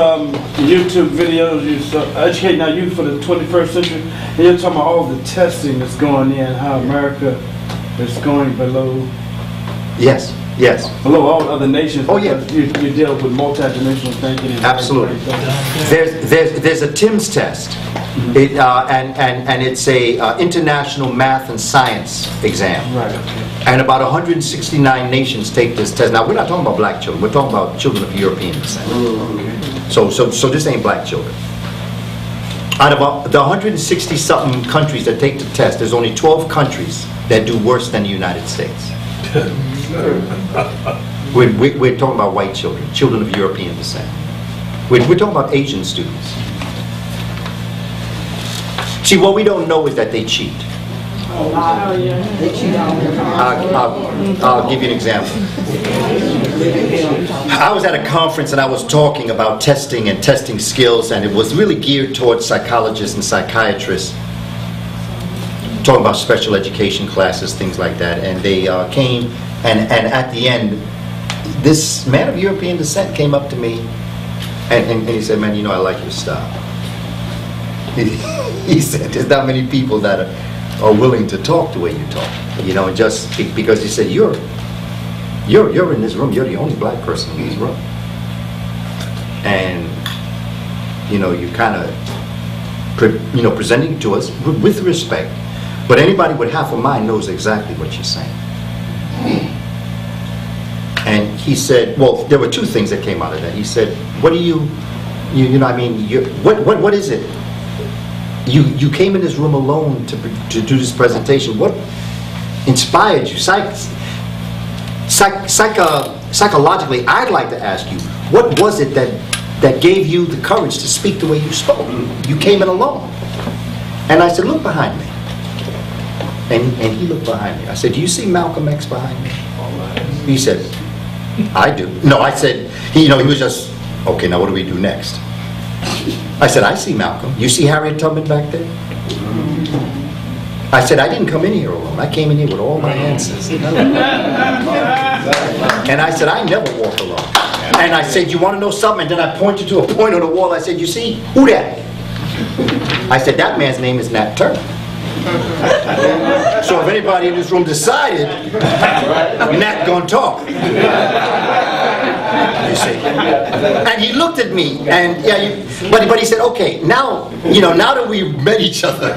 YouTube videos, you educating our youth for the 21st century, and you're talking about all the testing that's going in, how America It's going below. Yes, yes. Below all other nations. Oh, yeah. You deal with multidimensional thinking. And Absolutely. There's a TIMS test. It, and it's a international math and science exam. Right. And about 169 nations take this test. Now, we're not talking about black children. We're talking about children of European descent. So this ain't black children. Out of the 160-something countries that take the test, there's only 12 countries that do worse than the United States. We're talking about white children, children of European descent. We're talking about Asian students. See, what we don't know is that they cheat. I'll give you an example. I was at a conference and I was talking about testing and testing skills, and it was really geared towards psychologists and psychiatrists, talking about special education classes, things like that. And they came, and at the end, this man of European descent came up to me, and he said, "Man, you know, I like your style." He said, "There's not many people that are willing to talk the way you talk, you know, just because," he said, you're in this room, you're the only black person in this room, and you know, you kind of presenting to us with respect, but anybody with half a mind knows exactly what you're saying. And he said, well, there were two things that came out of that. He said, what do you know, I mean, what is it? You came in this room alone to do this presentation. What inspired you? Psychologically, I'd like to ask you, what was it that gave you the courage to speak the way you spoke? You came in alone. And I said, look behind me. And he looked behind me. I said, do you see Malcolm X behind me? He said, I do. No, I said, he was just, okay, now what do we do next? I said, I see Malcolm. You see Harriet Tubman back there? I said, I didn't come in here alone. I came in here with all my ancestors. And I said, I never walk alone. And I said, you want to know something? And then I pointed to a point on the wall. I said, you see, who that? I said, that man's name is Nat Turner. So if anybody in this room decided, Nat gonna talk. You see. And he looked at me, and but he said, okay, now, now that we've met each other,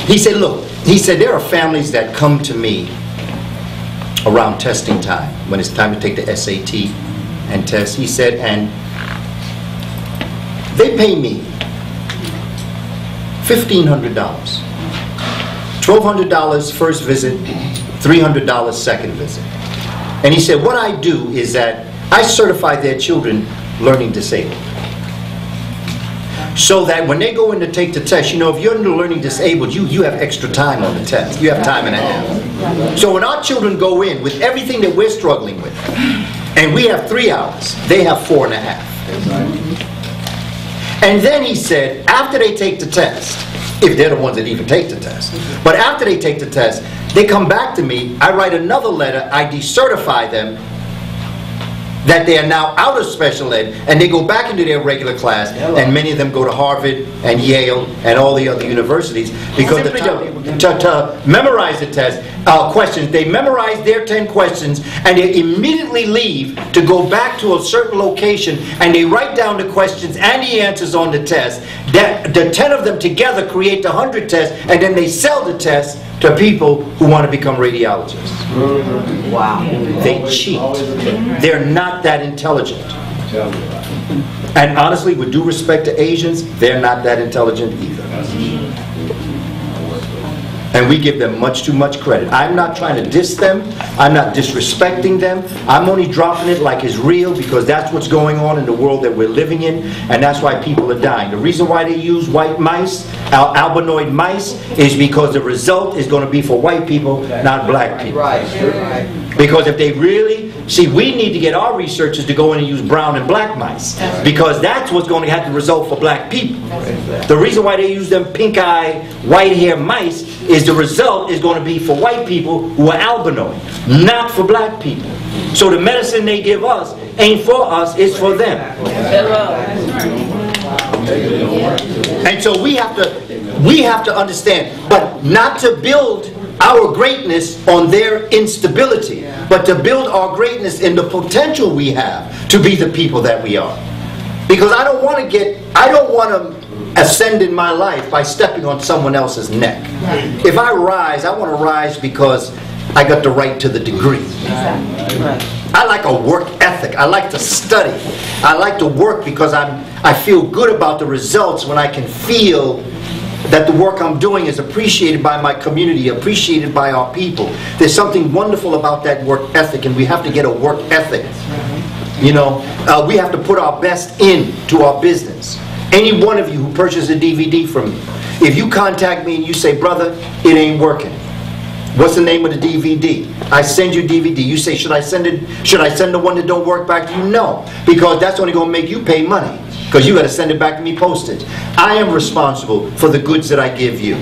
he said, look, there are families that come to me around testing time, when it's time to take the SAT and test. He said, and they pay me $1,500, $1,200 first visit, $300 second visit. And he said, what I do is that I certify their children learning disabled. So that when they go in to take the test, if you're learning disabled, you have extra time on the test. You have time and a half. So when our children go in with everything that we're struggling with, and we have 3 hours, they have 4.5. And then he said, after they take the test, if they're the ones that even take the test, but after they take the test, they come back to me, I write another letter, I decertify them that they are now out of special ed, and they go back into their regular class, and many of them go to Harvard and Yale and all the other universities, because to memorize the test, questions, they memorize their 10 questions, and they immediately leave to go back to a certain location, and they write down the questions and the answers on the test. That the 10 of them together create the 100 tests, and then they sell the test to people who want to become radiologists. Wow. They cheat. They're not that intelligent. And honestly, with due respect to Asians, they're not that intelligent either. And we give them much too much credit. I'm not trying to diss them. I'm not disrespecting them. I'm only dropping it like it's real, because that's what's going on in the world that we're living in, and that's why people are dying. The reason why they use white mice, albinoid mice, is because the result is going to be for white people, not black people. Right. Because if they really, we need to get our researchers to go in and use brown and black mice, because that's what's going to have the result for black people. The reason why they use them pink-eye, white-hair mice is the result is going to be for white people who are albinoid, not for black people. So the medicine they give us ain't for us, it's for them. And so we have to understand, but not to build our greatness on their instability, but to build our greatness in the potential we have to be the people that we are. Because I don't want to ascend in my life by stepping on someone else's neck. If I rise, I want to rise because I got the right to the degree. I like a work ethic. I like to study. I like to work because I feel good about the results when I can feel that the work I'm doing is appreciated by my community, appreciated by our people. There's something wonderful about that work ethic, and we have to get a work ethic. You know, we have to put our best into our business. Any one of you who purchased a DVD from me, if you contact me and you say, brother, it ain't working. What's the name of the DVD? I send you DVD. You say, should I send the one that don't work back to you? No, because that's only going to make you pay money, because you got to send it back to me postage. I am responsible for the goods that I give you.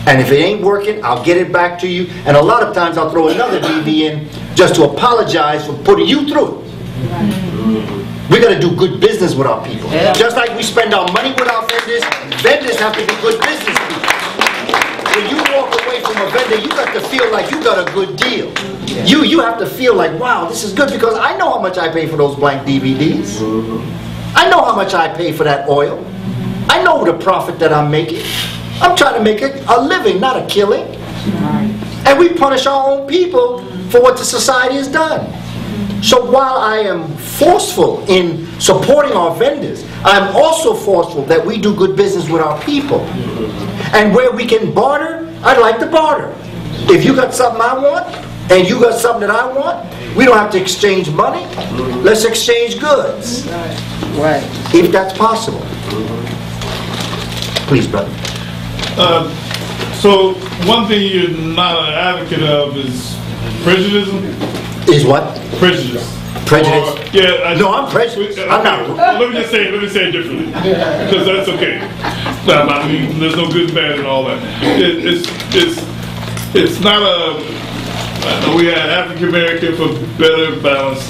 And if it ain't working, I'll get it back to you. And a lot of times I'll throw another DVD in just to apologize for putting you through it. We got to do good business with our people. Just like we spend our money with our vendors, vendors have to be good business people. When you walk away from a vendor, you got to feel like you got a good deal. You have to feel like, wow, this is good, because I know how much I pay for those blank DVDs. I know how much I pay for that oil. I know the profit that I'm making. I'm trying to make a living, not a killing. And we punish our own people for what the society has done. So while I am forceful in supporting our vendors, I'm also forceful that we do good business with our people. And where we can barter, I'd like to barter. If you got something I want, and you got something that I want, we don't have to exchange money. Let's exchange goods. Right. If that's possible. Please, brother. So one thing you're not an advocate of is prejudice. Is what? Prejudice. Prejudice? No, I'm prejudiced. I'm not. Let me say it differently, because that's okay. I mean, there's no good, bad, and all that. It's not a. We had African American for better balance,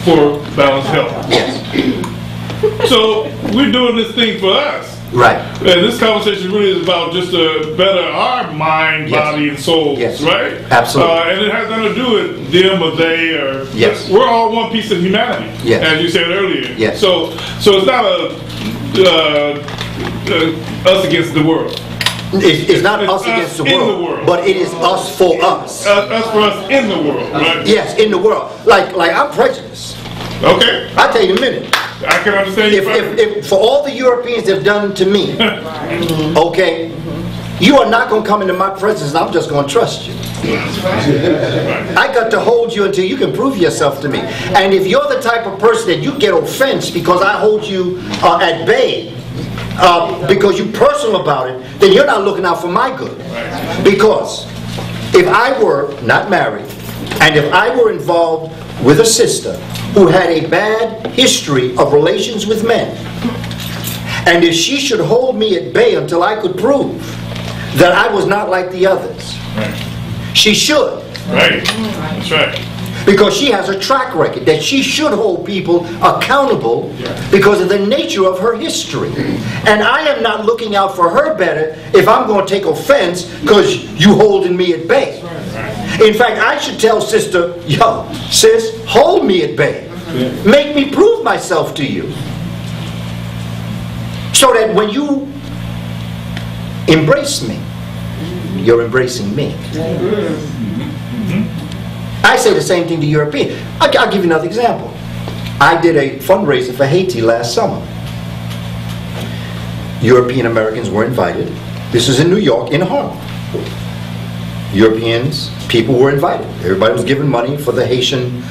for balanced health. Yes. So we're doing this thing for us. Right. And this conversation really is about just to better our mind, body, and souls, right? Absolutely. And it has nothing to do with them or they or. Yes. We're all one piece of humanity, as you said earlier. Yes. So it's not us against the world. It's not us against the world, but it is us for us. Us for us in the world, right? Yes, in the world. Like I'm prejudiced. Okay. I'll tell you in a minute. I can understand you. If for all the Europeans they've done to me, okay, you are not going to come into my presence and I'm just going to trust you. I got to hold you until you can prove yourself to me. And if you're the type of person that you get offense because I hold you at bay, because you're personal about it, then you're not looking out for my good. Because if I were not married, and if I were involved with a sister who had a bad history of relations with men, and if she should hold me at bay until I could prove that I was not like the others, she should. Right. That's right. Because she has a track record that she should hold people accountable because of the nature of her history. And I am not looking out for her better if I'm going to take offense because you holding me at bay. In fact, I should tell sister, yo, sis, hold me at bay. Make me prove myself to you. So that when you embrace me, you're embracing me. I say the same thing to Europeans. I'll give you another example. I did a fundraiser for Haiti last summer. European Americans were invited. This was in New York, in Harlem. Europeans, people were invited. Everybody was given money for the Haitian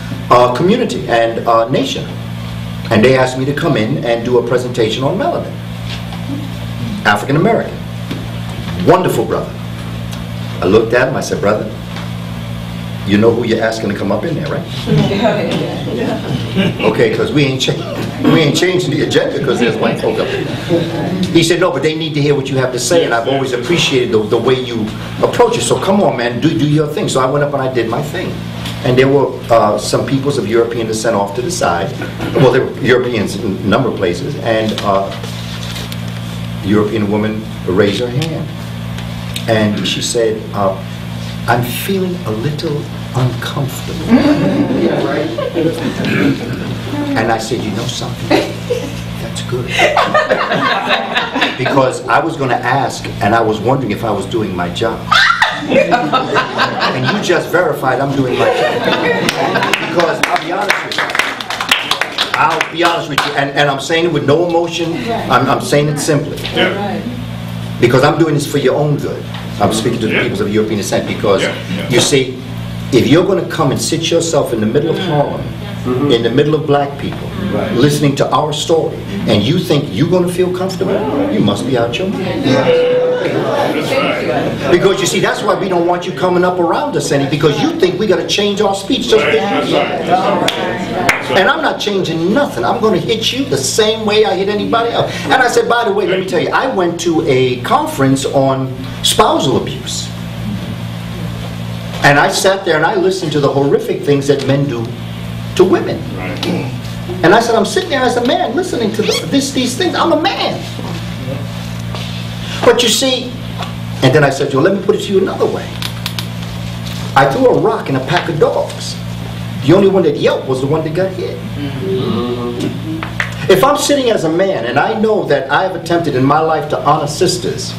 community and nation. And they asked me to come in and do a presentation on melanin. African American. Wonderful brother. I looked at him, I said, brother, you know who you're asking to come up in there, right? Okay, because we ain't changing the agenda because there's white folk up there. He said, no, but they need to hear what you have to say, and I've always appreciated the way you approach it. So come on, man, do your thing. So I went up and I did my thing. And there were some peoples of European descent off to the side. Well, there were Europeans in a number of places, and a European woman raised her hand. And she said, I'm feeling a little uncomfortable. And I said, you know something? That's good. Because I was going to ask, and I was wondering if I was doing my job. And you just verified I'm doing my job. Because I'll be honest with you, and I'm saying it with no emotion, I'm saying it simply. Because I'm doing this for your own good. I'm speaking to the peoples of European descent, because you see, if you're going to come and sit yourself in the middle of Harlem, in the middle of black people, listening to our story, and you think you're going to feel comfortable, you must be out your mind. Because you see, that's why we don't want you coming up around us any, because you think we got to change our speech. And I'm not changing nothing. I'm going to hit you the same way I hit anybody else. And I said, by the way, let me tell you, I went to a conference on spousal abuse. And I sat there and I listened to the horrific things that men do to women. And I said, I'm sitting there as a man listening to these things. I'm a man. But you see, and then I said, well, let me put it to you another way. I threw a rock in a pack of dogs. The only one that yelped was the one that got hit. If I'm sitting as a man and I know that I have attempted in my life to honor sisters,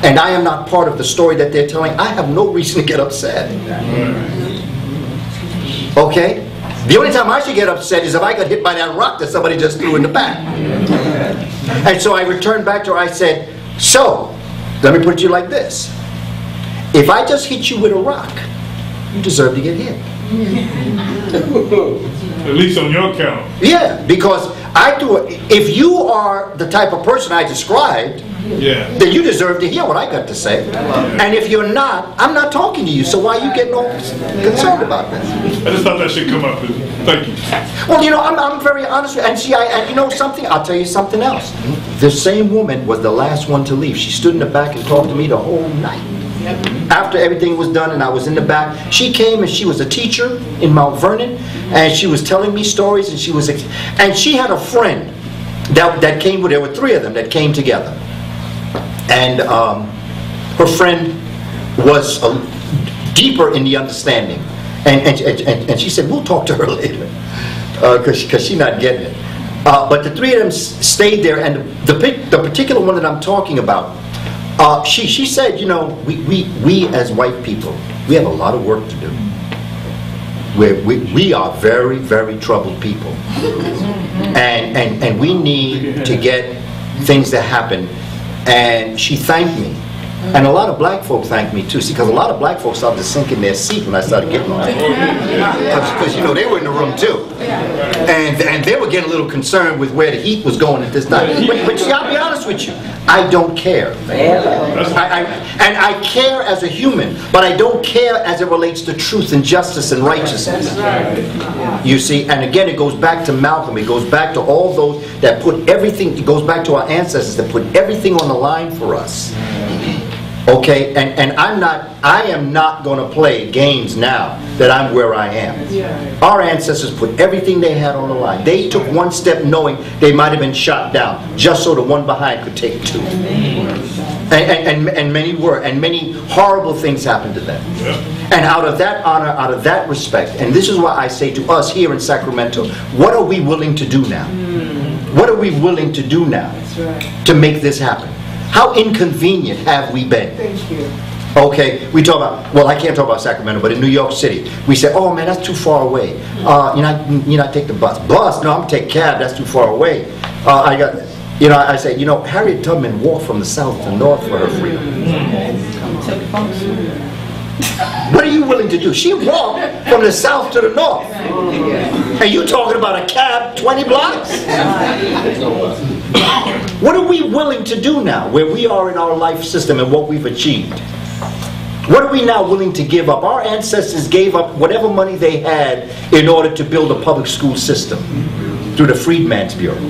and I am not part of the story that they're telling, I have no reason to get upset. Okay? The only time I should get upset is if I got hit by that rock that somebody just threw in the back. And so I returned back to her, I said, so, let me put it to you like this. If I just hit you with a rock, you deserve to get hit. At least on your count. Yeah, because if you are the type of person I described, then you deserve to hear what I got to say. And if you're not, I'm not talking to you, so why are you getting all concerned about this? I just thought that should come up. Thank you. Well, you know, I'm very honest with you. And see, and you know something? I'll tell you something else. The same woman was the last one to leave. She stood in the back and talked to me the whole night. After everything was done and I was in the back, she came and she was a teacher in Mount Vernon, and she was telling me stories, and she had a friend that came with her. There were three of them that came together, and her friend was deeper in the understanding, and she said, we'll talk to her later, because she's not getting it. But the three of them stayed there, and the particular one that I'm talking about, she said, you know, we as white people, we have a lot of work to do. We are very, very troubled people. And we need to get things to happen. And she thanked me. And a lot of black folk thanked me too. See, because a lot of black folks started to sink in their seat when I started getting on it. Because, you know, they were in the room too. And they were getting a little concerned with where the heat was going at this time. But see, I'll be honest with you. I don't care. And I care as a human, but I don't care as it relates to truth and justice and righteousness. You see, and again, it goes back to Malcolm. It goes back to all those that put everything, it goes back to our ancestors that put everything on the line for us. Okay, and I am not going to play games now that I'm where I am. Our ancestors put everything they had on the line. They took one step knowing they might have been shot down, just so the one behind could take two. And many were, and many horrible things happened to them. And out of that honor, out of that respect, and this is why I say to us here in Sacramento, what are we willing to do now? What are we willing to do now to make this happen? How inconvenient have we been? Thank you. Okay, we talk about, well, I can't talk about Sacramento, but in New York City, we say, oh man, that's too far away. You know, take the bus. Bus? No, I'm gonna take cab, that's too far away. I say, you know, Harriet Tubman walked from the south to north for her freedom. What are you willing to do? She walked from the south to the north. And you talking about a cab 20 blocks? What are we willing to do now, where we are in our life system and what we've achieved? What are we now willing to give up? Our ancestors gave up whatever money they had in order to build a public school system through the Freedmen's Bureau.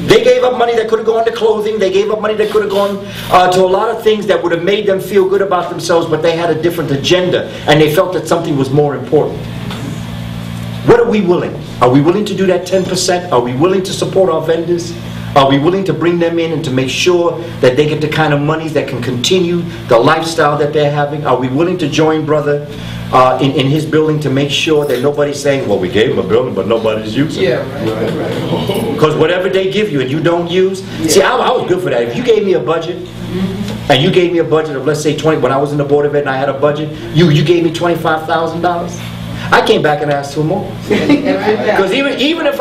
They gave up money that could have gone to clothing. They gave up money that could have gone to a lot of things that would have made them feel good about themselves, but they had a different agenda, and they felt that something was more important. What are we willing? Are we willing to do that 10%? Are we willing to support our vendors? Are we willing to bring them in and to make sure that they get the kind of monies that can continue the lifestyle that they're having? Are we willing to join brother in his building to make sure that nobody's saying, well, we gave him a building, but nobody's using it? Yeah, Because whatever they give you and you don't use, see, I was good for that. If you gave me a budget, and you gave me a budget of, let's say, 20, when I was in the Board of Ed and I had a budget, you gave me $25,000. I came back and asked for more. Because even if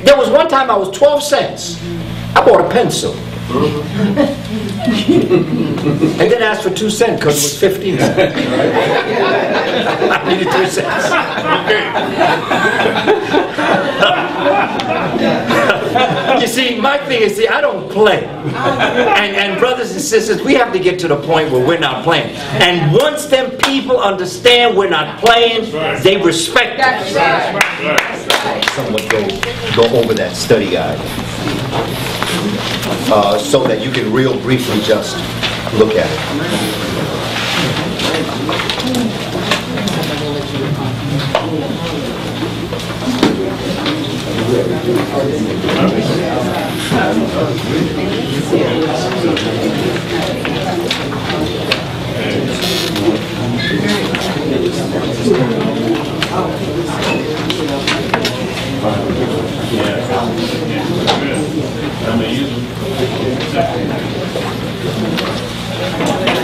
there was one time I was 12 cents. I bought a pencil. And then asked for 2 cents because it was 15 cents. I needed 3 cents. You see, my thing is, I don't play. And brothers and sisters, we have to get to the point where we're not playing. And once them people understand we're not playing, they respect us. Someone go over that study guide. So that you can real briefly just look at it.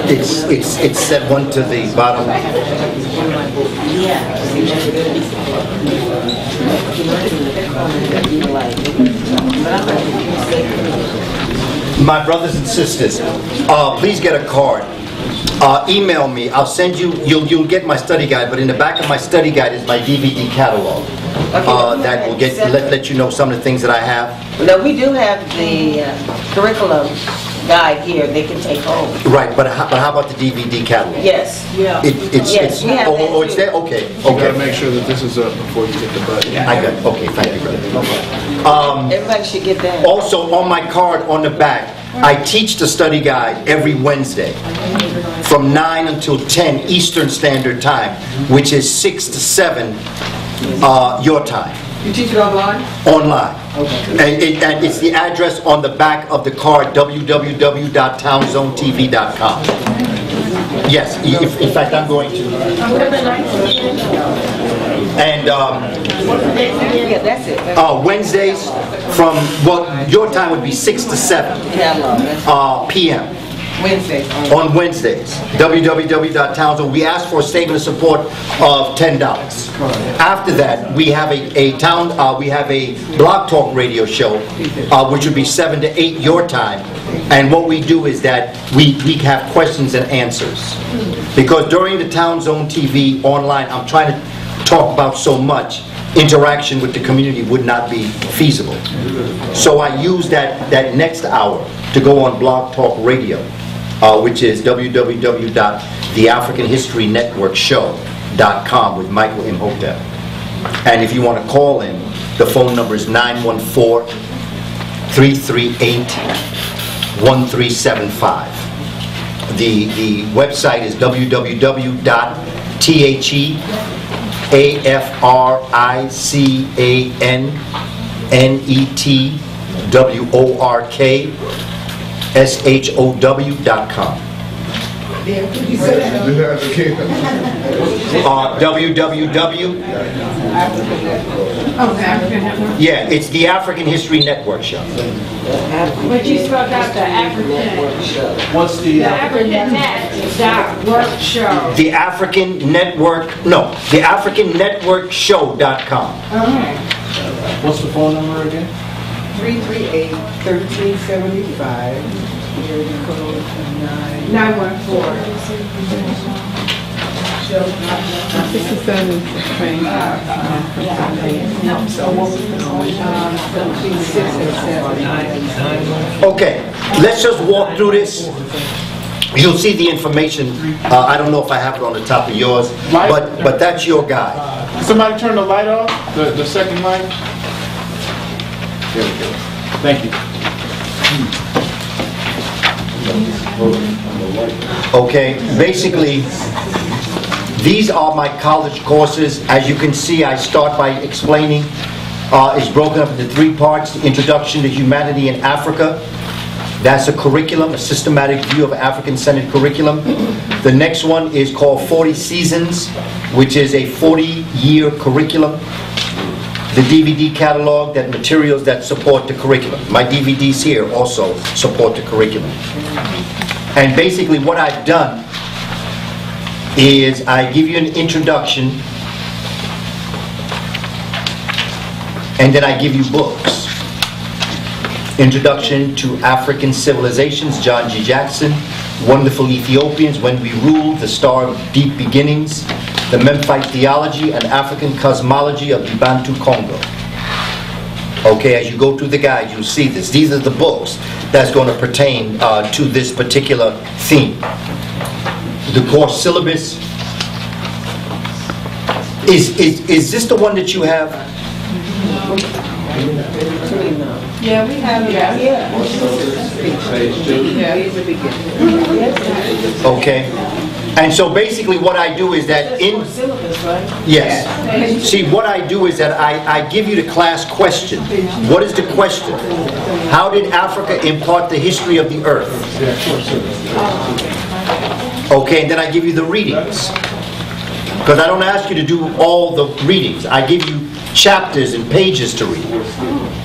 It's set one to the bottom. My brothers and sisters, please get a card. Email me. I'll send you. You'll get my study guide, but in the back of my study guide is my DVD catalog. That will let you know some of the things that I have. Now we do have the curriculum guide here. They can take home. Right, but how about the DVD catalog? Yes. Yeah. It's there. Okay. You gotta make sure that this is up before you get the budget. I got it. Okay, thank you, brother. Everybody should get that. Also, on my card on the back, I teach the study guide every Wednesday from 9 until 10 Eastern Standard Time, which is 6 to 7 your time. You teach it online? Online. Okay. And it's the address on the back of the card, www.townzonetv.com. Yes, in fact, I'm going to. And yeah, that's it. Wednesdays from, well, your time would be 6 to 7 p.m. Wednesdays. On Wednesdays, www.townzone. We ask for a statement of support of $10. After that, we have a Blog Talk radio show, which would be 7 to 8 your time. And what we do is that we have questions and answers. Because during the Town Zone TV online, I'm trying to talk about so much, interaction with the community would not be feasible. So I use that next hour to go on Blog Talk Radio, which is www.theafricanhistorynetworkshow.com with Michael Imhotep. And if you want to call in, the phone number is 914-338-1375. The website is www.THEAFRICANNETWORKSHOW.com. Yeah, it's the African History Network Show. But you struck out the African. What's the African Network Show? The African Network, no, the AfricanNetworkShow.com. What's the phone number again? 338-1375. Area code 914. Okay, let's just walk through this. You'll see the information. I don't know if I have it on the top of yours, but that's your guide. Somebody turn the light off, the second light. There we go. Thank you. Okay, basically, these are my college courses. As you can see, I start by explaining is broken up into 3 parts. The Introduction to Humanity in Africa. That's a curriculum, a systematic view of African-centered curriculum. The next one is called 40 Seasons, which is a 40-year curriculum. The DVD catalog, that materials that support the curriculum. My DVDs here also support the curriculum. And basically what I've done is I give you an introduction, and then I give you books. Introduction to African Civilizations, John G. Jackson. Wonderful Ethiopians, When We Ruled, The Star of Deep Beginnings. The Memphite Theology and African Cosmology of the Bantu Congo. Okay, as you go through the guide, you'll see this. These are the books that's going to pertain to this particular theme. The course syllabus. Is this the one that you have? Yeah, we have it. Okay. And so basically what I do is that yes. See, what I do is that I give you the class question. What is the question? How did Africa impart the history of the earth? Okay, and then I give you the readings. Because I don't ask you to do all the readings. I give you chapters and pages to read.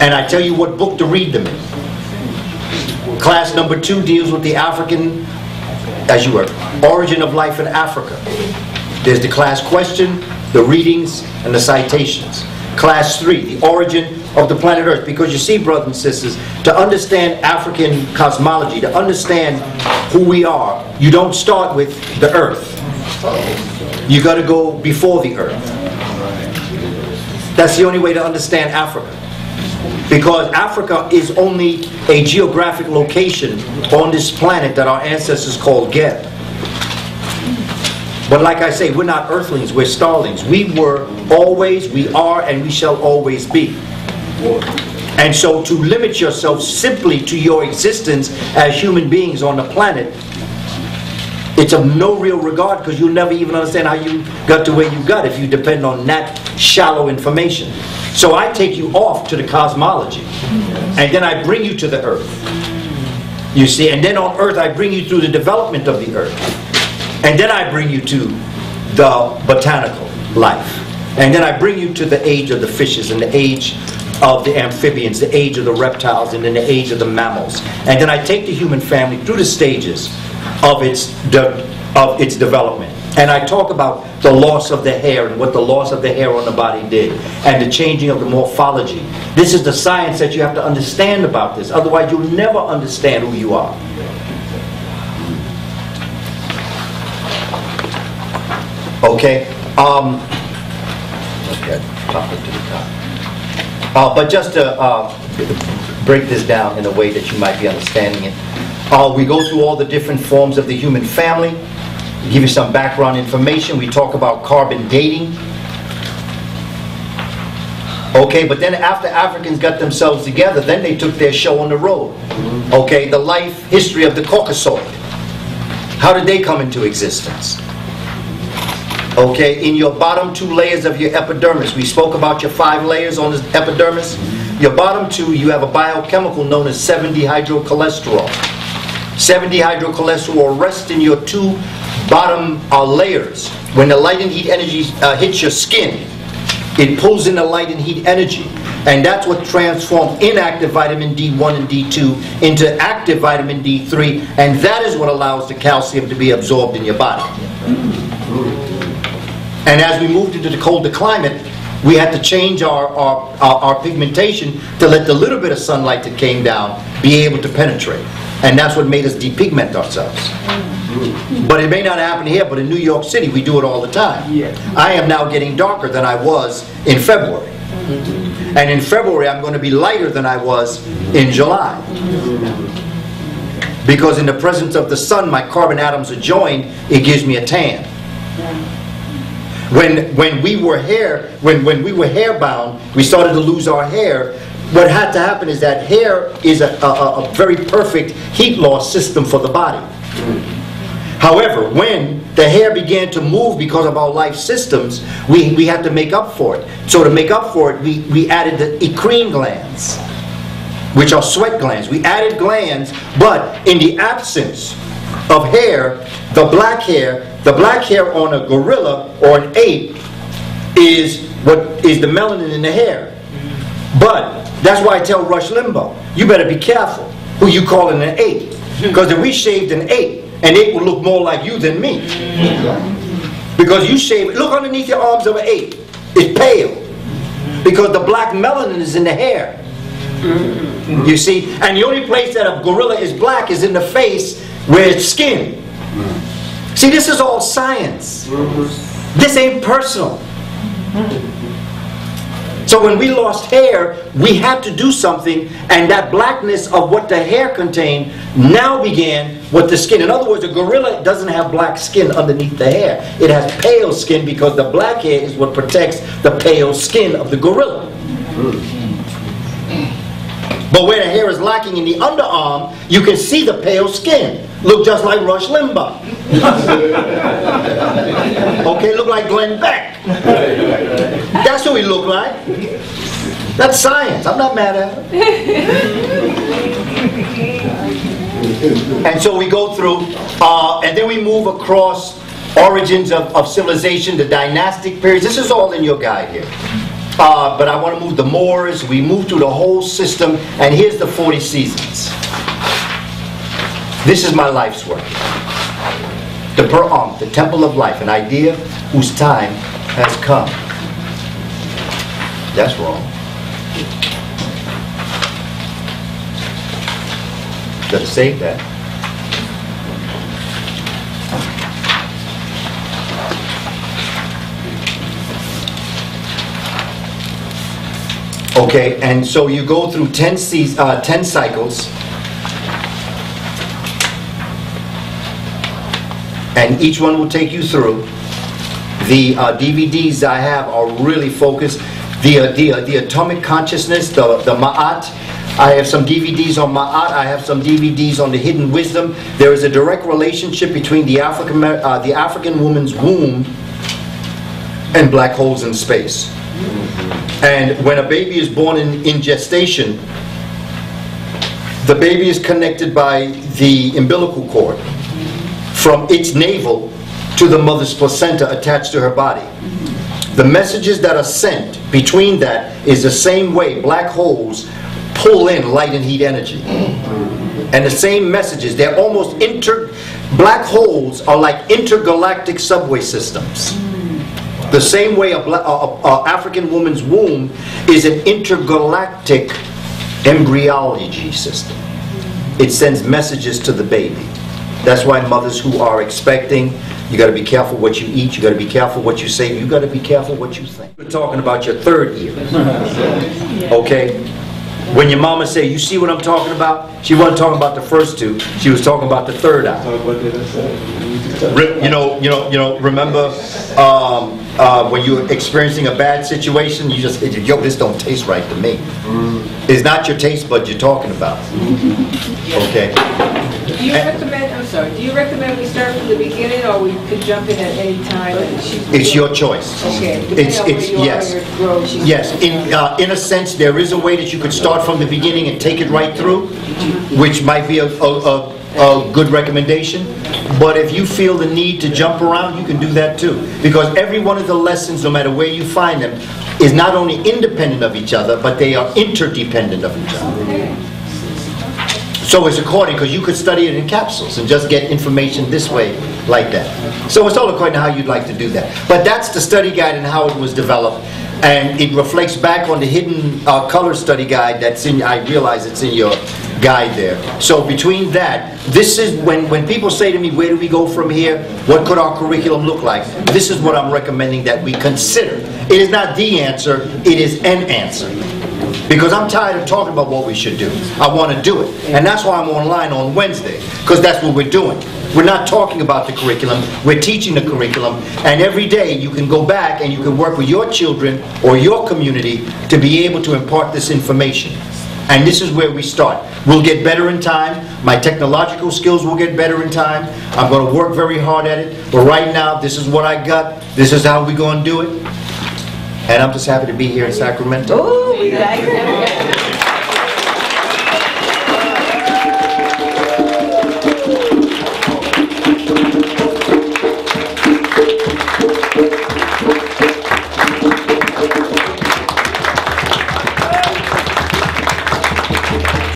And I tell you what book to read them in. Class number 2 deals with the African, as you were, origin of life in Africa. There's the class question, the readings, and the citations. Class 3, the origin of the planet Earth. Because you see, brothers and sisters, to understand African cosmology, to understand who we are, you don't start with the Earth. You got to go before the Earth. That's the only way to understand Africa. Because Africa is only a geographic location on this planet that our ancestors called Geb. But like I say, we're not earthlings, we're starlings. We were always, we are, and we shall always be. And so to limit yourself simply to your existence as human beings on the planet, it's of no real regard, because you'll never even understand how you got to where you got if you depend on that shallow information. So I take you off to the cosmology, and then I bring you to the earth. You see, and then on earth I bring you through the development of the earth. And then I bring you to the botanical life. And then I bring you to the age of the fishes, and the age of the amphibians, the age of the reptiles, and then the age of the mammals. And then I take the human family through the stages of its development. And I talk about the loss of the hair and what the loss of the hair on the body did, and the changing of the morphology. This is the science that you have to understand about this. Otherwise, you'll never understand who you are. Okay. Okay, pop it to the top. But just to break this down in a way that you might be understanding it. We go through all the different forms of the human family, give you some background information. We talk about carbon dating. Okay, but then after Africans got themselves together, then they took their show on the road. Okay, the life history of the Caucasoid. How did they come into existence? Okay, in your bottom 2 layers of your epidermis, we spoke about your 5 layers on the epidermis. Your bottom 2, you have a biochemical known as 7-dehydrocholesterol. 7-dehydrocholesterol rests in your 2 bottom layers. When the light and heat energy hits your skin, it pulls in the light and heat energy. And that's what transforms inactive vitamin D1 and D2 into active vitamin D3. And that is what allows the calcium to be absorbed in your body. And as we moved into the colder climate, we had to change our pigmentation to let the little bit of sunlight that came down be able to penetrate. And that's what made us depigment ourselves. But it may not happen here, but in New York City we do it all the time. I am now getting darker than I was in February. And in February I'm going to be lighter than I was in July. Because in the presence of the sun, my carbon atoms are joined, it gives me a tan. When we were hair-bound, we started to lose our hair. What had to happen is that hair is a very perfect heat loss system for the body. However, when the hair began to move because of our life systems, we had to make up for it. So to make up for it, we added the eccrine glands, which are sweat glands. We added glands, but in the absence of hair, the black hair on a gorilla or an ape is the melanin in the hair. But that's why I tell Rush Limbaugh, you better be careful who you calling an ape. Because if we shaved an ape would look more like you than me. Because you shave, look underneath the arms of an ape. It's pale. Because the black melanin is in the hair. You see? And the only place that a gorilla is black is in the face where it's skin. See, this is all science. This ain't personal. So when we lost hair, we had to do something, and that blackness of what the hair contained now began with the skin. In other words, a gorilla doesn't have black skin underneath the hair. It has pale skin because the black hair is what protects the pale skin of the gorilla. But where the hair is lacking in the underarm, you can see the pale skin. Look just like Rush Limbaugh. Okay, look like Glenn Beck. That's who he looked like. That's science. I'm not mad at him. And so we go through, and then we move across origins of civilization, the dynastic periods. This is all in your guide here. But I want to move the Moors. We move through the whole system, and here's the 40 seasons. This is my life's work. The temple of life, an idea whose time has come. That's wrong. Gotta save that. Okay, and so you go through 10 cycles, and each one will take you through. The DVDs I have are really focused. The atomic consciousness, the Ma'at. I have some DVDs on Ma'at. I have some DVDs on the hidden wisdom. There is a direct relationship between the African woman's womb and black holes in space. And when a baby is born in gestation, the baby is connected by the umbilical cord from its navel to the mother's placenta attached to her body. The messages that are sent between that is the same way black holes pull in light and heat energy. And the same messages, they're almost black holes are like intergalactic subway systems. The same way a African woman's womb is an intergalactic embryology system. It sends messages to the baby. That's why mothers who are expecting, you got to be careful what you eat, you got to be careful what you say, you got to be careful what you think. We're talking about your third year. Okay? When your mama say, you see what I'm talking about? She wasn't talking about the first two. She was talking about the third eye. Remember when you're experiencing a bad situation, you just, yo, this don't taste right to me. It's not your taste buds you're talking about. Okay? Do you recommend we start from the beginning, or we could jump in at any time? It's your choice. Okay. Yes. In a sense, there is a way that you could start from the beginning and take it right through, which might be a good recommendation. But if you feel the need to jump around, you can do that too. Because every one of the lessons, no matter where you find them, is not only independent of each other, but they are interdependent of each other. So it's according, because you could study it in capsules and just get information this way, like that. So it's all according to how you'd like to do that. But that's the study guide and how it was developed. And it reflects back on the hidden color study guide that's in, I realize it's in your guide there. So between that, this is when people say to me, where do we go from here? What could our curriculum look like? This is what I'm recommending that we consider. It is not the answer, it is an answer. Because I'm tired of talking about what we should do. I want to do it. And that's why I'm online on Wednesday, because that's what we're doing. We're not talking about the curriculum, we're teaching the curriculum, and every day you can go back and you can work with your children or your community to be able to impart this information. And this is where we start. We'll get better in time. My technological skills will get better in time. I'm going to work very hard at it. But right now, this is what I got. This is how we're going to do it. And I'm just happy to be here in Sacramento. Ooh, we like it.